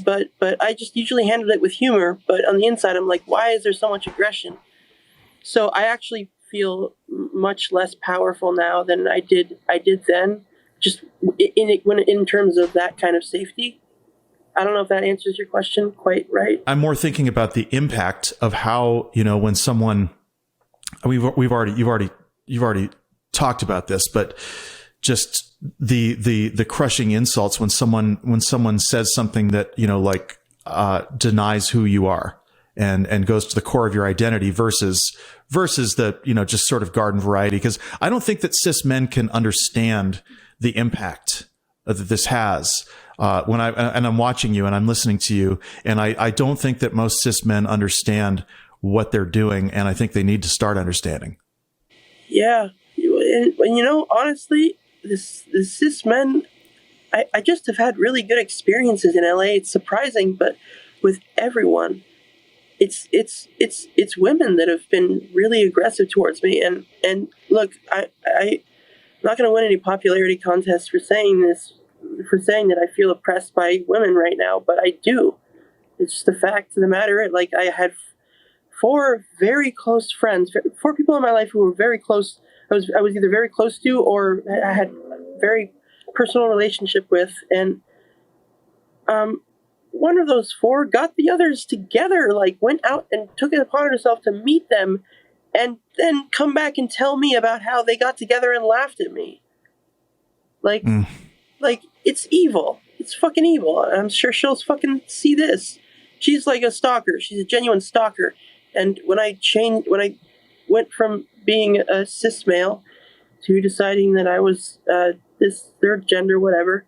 But I just usually handled it with humor. But on the inside, I'm like, why is there so much aggression? So I actually feel much less powerful now than I did then. Just in terms of that kind of safety. I don't know if that answers your question quite right. I'm more thinking about the impact of how, when someone, you've already talked about this, but just the crushing insults when someone says something that, like, denies who you are and goes to the core of your identity versus the, just sort of garden variety. Because I don't think that cis men can understand the impact that this has. I'm watching you and I'm listening to you, and I don't think that most cis men understand what they're doing, and I think they need to start understanding. Yeah. And honestly, the cis men, I just have had really good experiences in LA. It's surprising, but with everyone, it's women that have been really aggressive towards me. And look, I'm not going to win any popularity contests for saying this, for saying that I feel oppressed by women right now, but I do. It's just the fact of the matter. Like, I had 4 very close friends, 4 people in my life who were very close. I was either very close to or I had a very personal relationship with, and one of those 4 got the others together, like went out and took it upon herself to meet them and then come back and tell me about how they got together and laughed at me. Like, it's evil. It's fucking evil. I'm sure she'll fucking see this. She's like a stalker. She's a genuine stalker. And when I went from being a cis male to deciding that I was this third gender, whatever,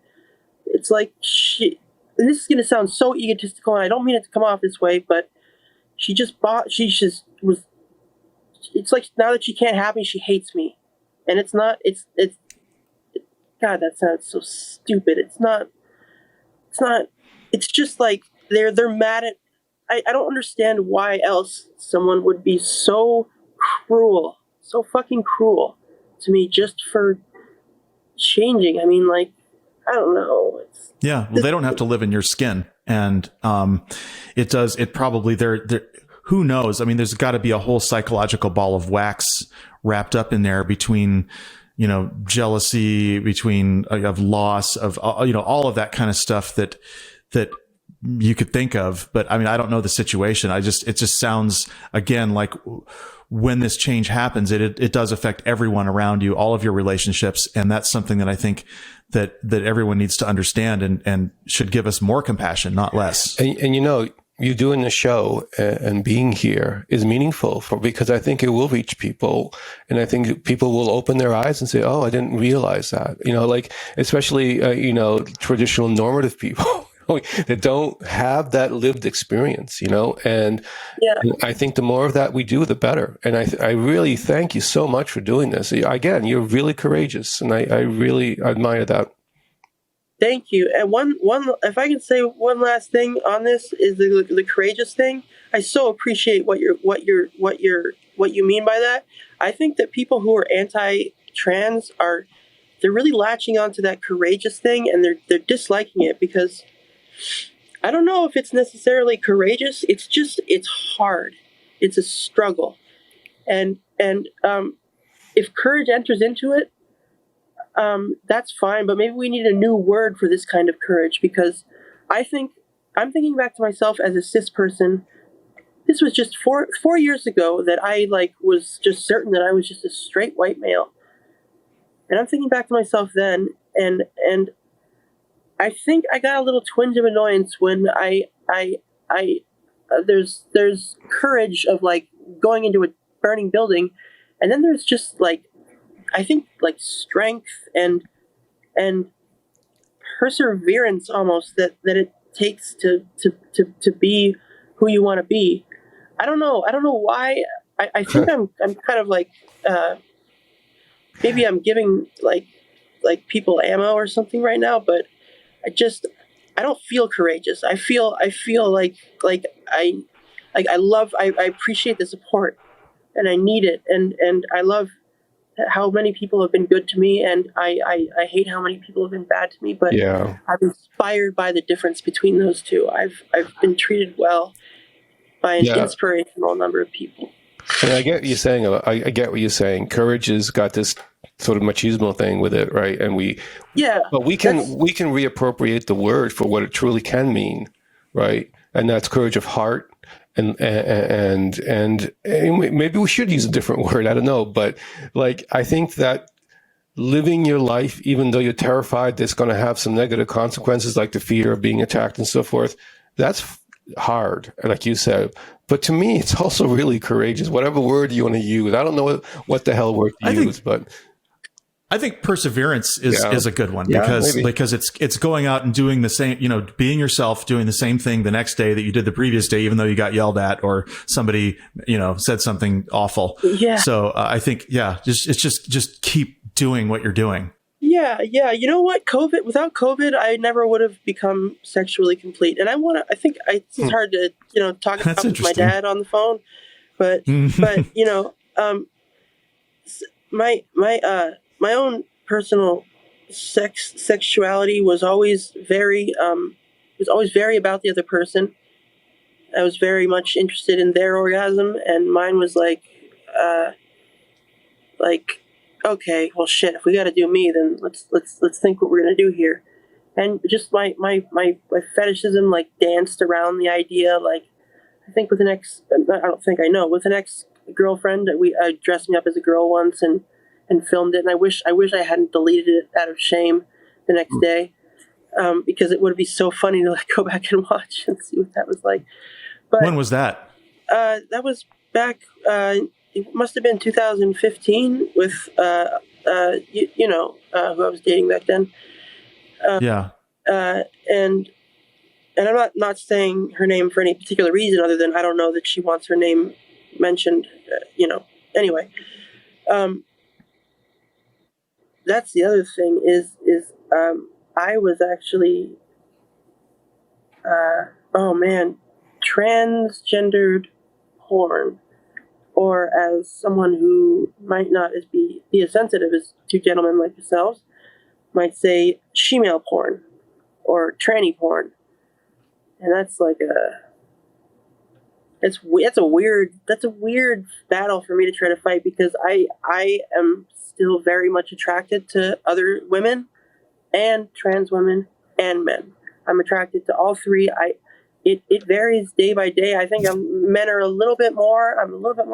it's like and this is going to sound so egotistical, and I don't mean it to come off this way, but it's like now that she can't have me, she hates me. And God, that sounds so stupid. It's just like they're mad at, I don't understand why else someone would be so cruel, so fucking cruel to me just for changing. I mean, like, I don't know. Well, they don't have to live in your skin. And it probably, who knows? I mean, there's got to be a whole psychological ball of wax wrapped up in there between, jealousy, between of loss, of, all of that kind of stuff that you could think of. But I mean, I don't know the situation. it just sounds, again, like when this change happens, it does affect everyone around you, all of your relationships. And that's something that I think that everyone needs to understand and should give us more compassion, not less. And you doing the show and being here is meaningful because I think it will reach people, and I think people will open their eyes and say, "Oh, I didn't realize that." Like especially traditional normative people that don't have that lived experience, and I think the more of that we do, the better. And I really thank you so much for doing this. Again, you're really courageous, and I really admire that. Thank you. And one, if I can say one last thing on this is the courageous thing. I so appreciate what you mean by that. I think that people who are anti-trans they're really latching onto that courageous thing, and they're disliking it because I don't know if it's necessarily courageous. It's hard. It's a struggle, and if courage enters into it, that's fine, but maybe we need a new word for this kind of courage, because I'm thinking back to myself as a cis person. This was just four years ago that I was just certain that I was just a straight white male. And I'm thinking back to myself then, and I think I got a little twinge of annoyance when there's courage of going into a burning building, and then there's just I think strength and perseverance almost that it takes to be who you want to be. I don't know why. I think I'm kind of maybe I'm giving people ammo or something right now, but I don't feel courageous. I feel I appreciate the support, and I need it, and I love how many people have been good to me, and I hate how many people have been bad to me, but I'm inspired by the difference between those two. I've been treated well by an inspirational number of people. And I get what you're saying. I get what you're saying. Courage has got this sort of machismo thing with it, right? And but we can reappropriate the word for what it truly can mean, right? And that's courage of heart. And maybe we should use a different word. I don't know, but I think that living your life, even though you're terrified that's going to have some negative consequences, like the fear of being attacked and so forth. That's hard, like you said. But to me, it's also really courageous, whatever word you want to use. I don't know what the hell word to use, but I think perseverance is a good one, because it's going out and doing the same, being yourself, doing the same thing the next day that you did the previous day, even though you got yelled at or somebody, said something awful. Yeah. So I think, just keep doing what you're doing. Yeah. You know what? Without COVID, I never would have become sexually complete. And it's hard to, talk about with my dad on the phone, but my own personal sexuality was always very about the other person. I was very much interested in their orgasm, and mine was like, okay, well, shit. If we got to do me, then let's think what we're gonna do here. And just my fetishism like danced around the idea. Like, I think with an ex-girlfriend that dressed me up as a girl once and filmed it, and I wish I hadn't deleted it out of shame the next day, because it would be so funny to go back and watch and see what that was like. But when was that? That was back. It must have been 2015 with who I was dating back then. And I'm not saying her name for any particular reason other than I don't know that she wants her name mentioned. Anyway. That's the other thing is I was actually, transgendered porn, or as someone who might not be as sensitive as two gentlemen like yourselves might say, shemale porn or tranny porn. And that's like that's a weird battle for me to try to fight, because I am still very much attracted to other women and trans women and men. I'm attracted to all three. It varies day by day. I think men are I'm a little bit more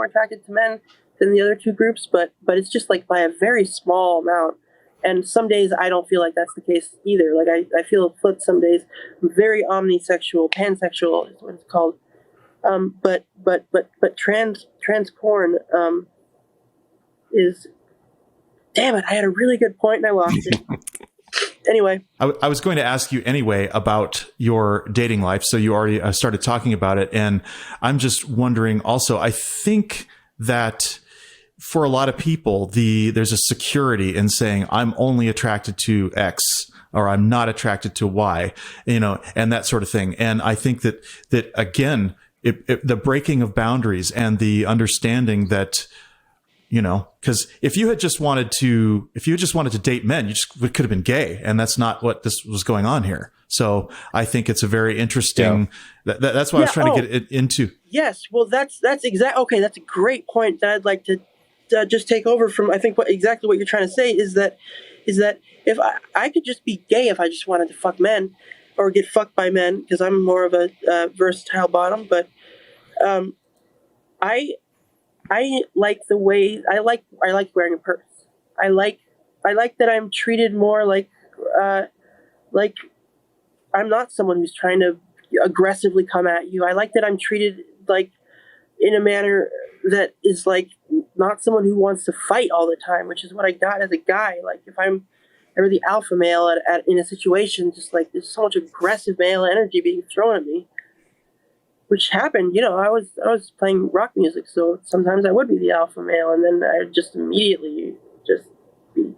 attracted to men than the other two groups, but it's just like by a very small amount. And some days I don't feel like that's the case either. Like I feel flipped some days. I'm very omnisexual, pansexual is what it's called. But trans porn is, damn it, I had a really good point and I lost it. Anyway. I was going to ask you anyway about your dating life. So you already started talking about it. And I'm just wondering also, I think that for a lot of people, there's a security in saying, I'm only attracted to X, or I'm not attracted to Y, and that sort of thing. And I think that again, the breaking of boundaries and the understanding that, because if you just wanted to date men, you could have been gay, and that's not what this was going on here. So I think it's a very interesting. Yeah. That's what I was trying to get it into. Yes, well, that's exactly okay. That's a great point that I'd like to just take over from. I think exactly what you're trying to say is that if I could just be gay if I just wanted to fuck men or get fucked by men, because I'm more of a versatile bottom, but I like the way I like wearing a purse. I like that I'm treated more like I'm not someone who's trying to aggressively come at you. I like that I'm treated like in a manner that is like not someone who wants to fight all the time, which is what I got as a guy. Like if I'm ever the alpha male in a situation, just like there's so much aggressive male energy being thrown at me, which happened. I was playing rock music, so sometimes I would be the alpha male, and then I would just immediately just be,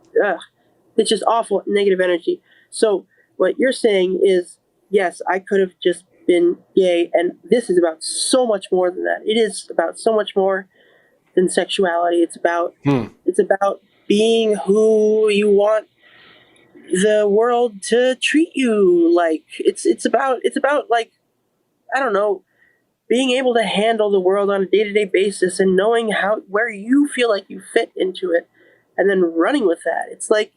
it's just awful negative energy. So what you're saying is, yes, I could have just been gay, and this is about so much more than that. It is about so much more than sexuality. It's about being who you want the world to treat you like. It's about like, I don't know, being able to handle the world on a day-to-day basis and knowing where you feel like you fit into it, and then running with that. It's like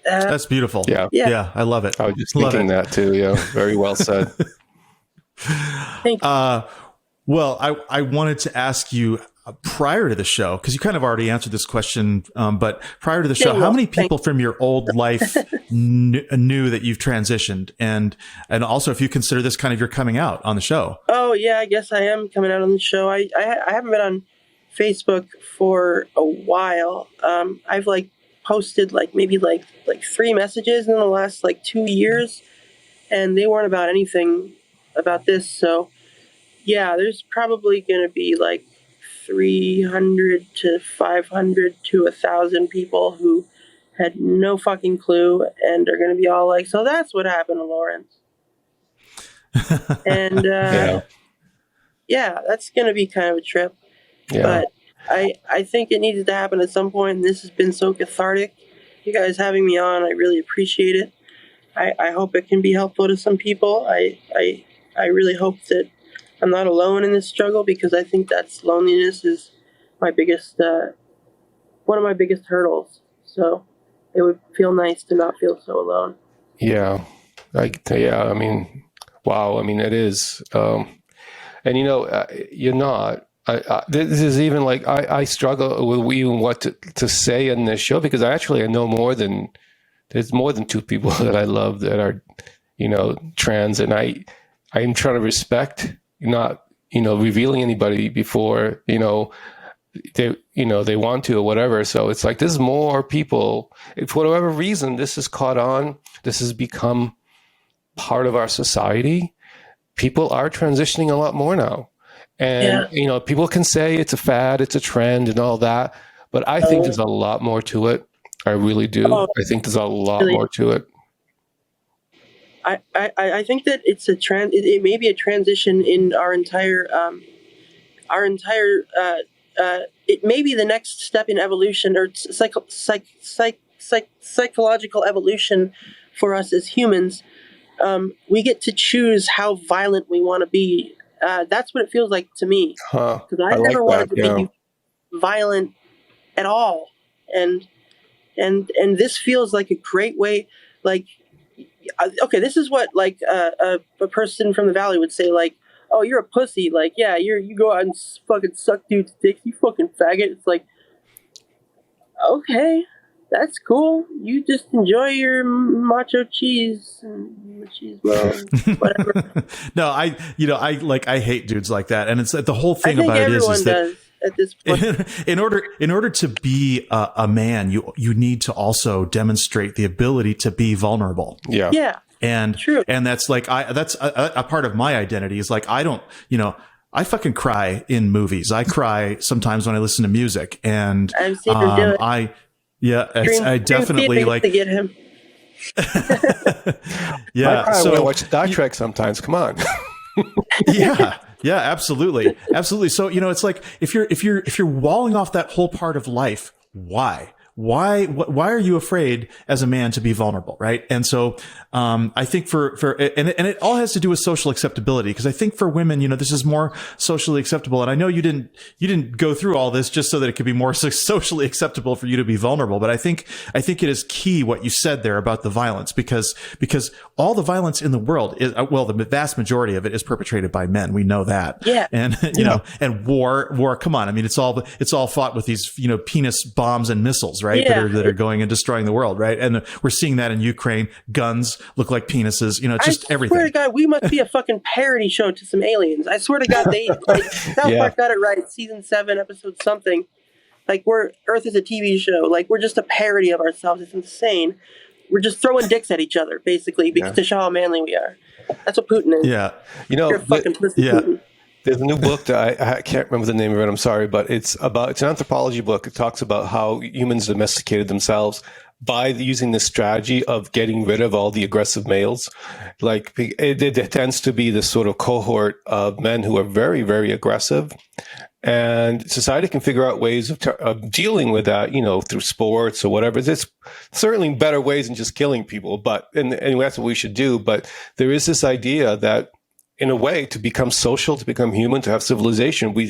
that's beautiful. Yeah, I love it. I was just thinking that too. Yeah, very well said. Thank you. Well, I wanted to ask you, prior to the show, because you kind of already answered this question, but prior to the show, how many people from your old life knew that you've transitioned? And also, if you consider this kind of your coming out on the show. Oh, yeah, I guess I am coming out on the show. I haven't been on Facebook for a while. I've posted maybe 3 messages in the last 2 years, and they weren't about anything about this. So yeah, there's probably going to be 300 to 500 to 1,000 people who had no fucking clue and are going to be all so that's what happened to Lawrence. And yeah, that's going to be kind of a trip. Yeah. But I think it needed to happen at some point, and this has been so cathartic. You guys having me on, I really appreciate it. I hope it can be helpful to some people. I really hope that I'm not alone in this struggle, because I think loneliness is my biggest, one of my biggest hurdles. So it would feel nice to not feel so alone. Yeah. I mean, wow. I mean, it is. And you're not. This is even I struggle with even what to say in this show, because I know there's more than 2 people that I love that are, trans, and I'm trying to respect, not, revealing anybody before, they want to or whatever. So it's there's more people. If for whatever reason this has caught on, this has become part of our society. People are transitioning a lot more now. And, people can say it's a fad, it's a trend and all that, but I think there's a lot more to it. I really do. I think there's a lot more to it. I think that it's it may be a transition in our entire, it may be the next step in evolution, or psychological evolution for us as humans. We get to choose how violent we want to be. That's what it feels like to me. Because I never wanted to be violent at all. And this feels like a great way, okay, this is what a person from the Valley would say, oh, you're a pussy, yeah, you go out and fucking suck dudes' dicks, you fucking faggot. It's okay, that's cool. You just enjoy your macho cheese and cheese rolls, whatever. No, I hate dudes like that, and it's the whole thing about it is that at this point, in order to be a man, you need to also demonstrate the ability to be vulnerable. Yeah. And true. And that's that's a part of my identity is I don't, I fucking cry in movies. I cry sometimes when I listen to music, and I've seen him do it. I definitely to get him. Yeah. I cry when I watch Star Trek sometimes. Come on. Yeah, absolutely. So, it's if you're walling off that whole part of life, why? Why are you afraid as a man to be vulnerable, right? And so, I think and it all has to do with social acceptability, because I think for women, this is more socially acceptable. And I know you didn't go through all this just so that it could be more socially acceptable for you to be vulnerable. But I think it is key what you said there about the violence, because all the violence in the world is, the vast majority of it is perpetrated by men. We know that. Yeah. And, and war, come on. I mean, it's all fought with these, penis bombs and missiles, right? Yeah. That are going and destroying the world, right? And we're seeing that in Ukraine. Guns look like penises, just everything. I swear to God, we must be a fucking parody show to some aliens. I swear to God, South Park got it right. Season 7, episode something. Earth is a TV show. We're just a parody of ourselves. It's insane. We're just throwing dicks at each other, basically, to show how manly we are. That's what Putin is. Yeah. You're a fucking pussy, Putin. There's a new book that I can't remember the name of it. I'm sorry, but it's an anthropology book. It talks about how humans domesticated themselves by using this strategy of getting rid of all the aggressive males. It tends to be this sort of cohort of men who are very, very aggressive. And society can figure out ways of dealing with that, through sports or whatever. There's certainly better ways than just killing people, and that's what we should do. But there is this idea that, in a way, to become social, to become human, to have civilization, we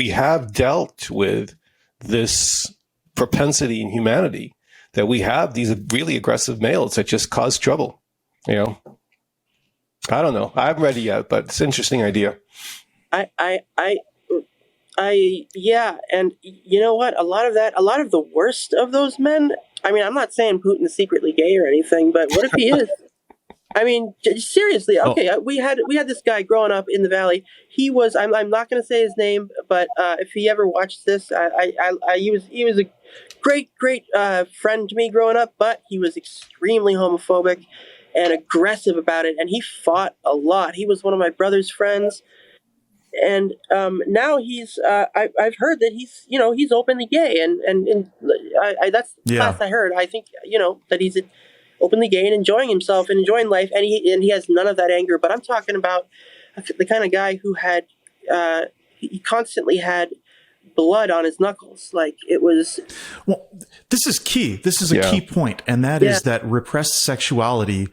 have dealt with this propensity in humanity that we have these really aggressive males that just cause trouble. I don't know. I haven't read it yet, but it's an interesting idea. I And you know what? A lot of the worst of those men. I mean, I'm not saying Putin is secretly gay or anything, but what if he is? I mean, seriously. Okay, we had this guy growing up in the valley. He was. I'm not going to say his name, but if he ever watched this, he was a great friend to me growing up. But he was extremely homophobic and aggressive about it, and he fought a lot. He was one of my brother's friends. And now he's. I've heard that he's openly gay, and that's the last I heard. I think that he's openly gay and enjoying himself and enjoying life, and he has none of that anger. But I'm talking about the kind of guy who had he constantly had blood on his knuckles, like it was. Well, this is key. This is a key point, and that is that repressed sexuality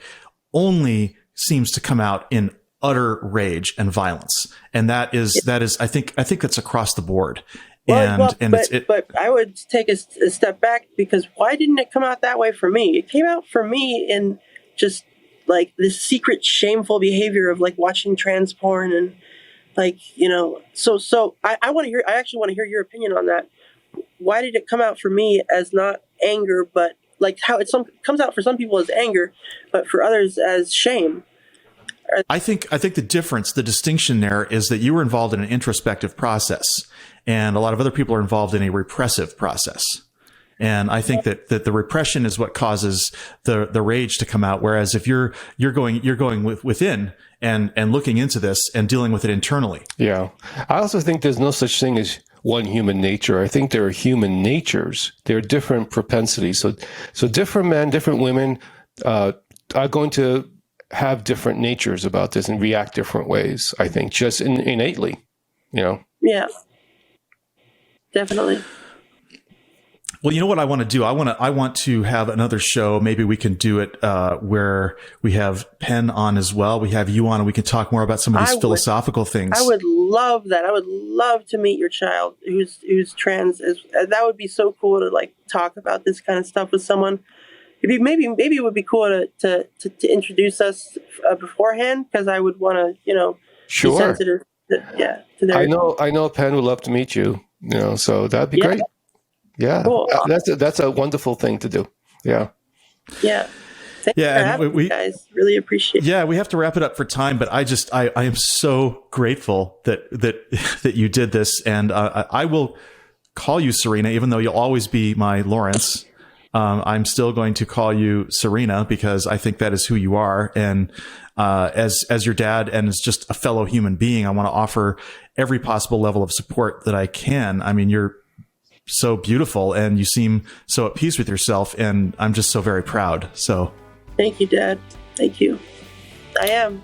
only seems to come out in utter rage and violence, and that is I think that's across the board. But I would take a step back, because why didn't it come out that way for me? It came out for me in just like this secret shameful behavior of like watching trans porn and like so I want to hear. I actually want to hear your opinion on that. Why did it come out for me as not anger, but like how it comes out for some people as anger, but for others as shame? I think the distinction there is that you were involved in an introspective process, and a lot of other people are involved in a repressive process. And I think that the repression is what causes the rage to come out. Whereas if you're going within and looking into this and dealing with it internally. Yeah. I also think there's no such thing as one human nature. I think there are human natures. There are different propensities. So different men, different women are going to have different natures about this and react different ways, I think, just innately, Yeah, definitely. Well, you know what I want to do? I want to have another show. Maybe we can do it where we have Penn on as well. We have you on, and we can talk more about some of these philosophical things. I would love that. I would love to meet your child who's trans. That would be so cool to like talk about this kind of stuff with someone. Maybe it would be cool to introduce us beforehand, because I would want to sure. be sensitive to their. I know Penn would love to meet you. So that'd be great. Yeah, cool. That's a wonderful thing to do. Yeah. Yeah. Thanks for having me, guys. Really appreciate it. Yeah, we have to wrap it up for time, but I am so grateful that you did this, and I will call you Serena, even though you'll always be my Lawrence. I'm still going to call you Serena, because I think that is who you are. And as your dad and as just a fellow human being, I want to offer every possible level of support that I can. I mean, you're so beautiful and you seem so at peace with yourself, and I'm just so very proud. So thank you, Dad. Thank you. I am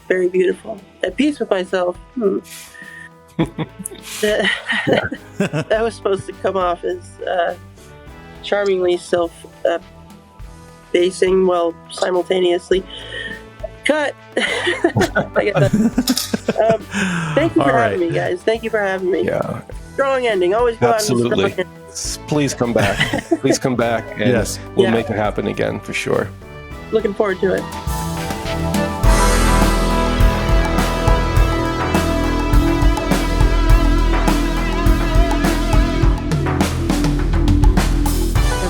very beautiful, at peace with myself. That was supposed to come off as charmingly self-basing while simultaneously cut. Thank you for having me, guys. Thank you for having me. Yeah. Strong ending. Always go Absolutely. out and Please come back. Please come back, and we'll make it happen again for sure. Looking forward to it.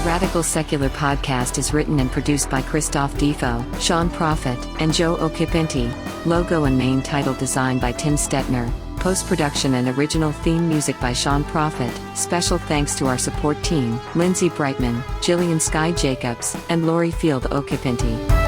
Radical Secular Podcast is written and produced by Christoph Defoe, Sean Prophet, and Joe Occhipinti. Logo and main title design by Tim Stetner. Post-production and original theme music by Sean Prophet. Special thanks to our support team, Lindsay Brightman, Jillian Sky Jacobs, and Lori Field Occhipinti.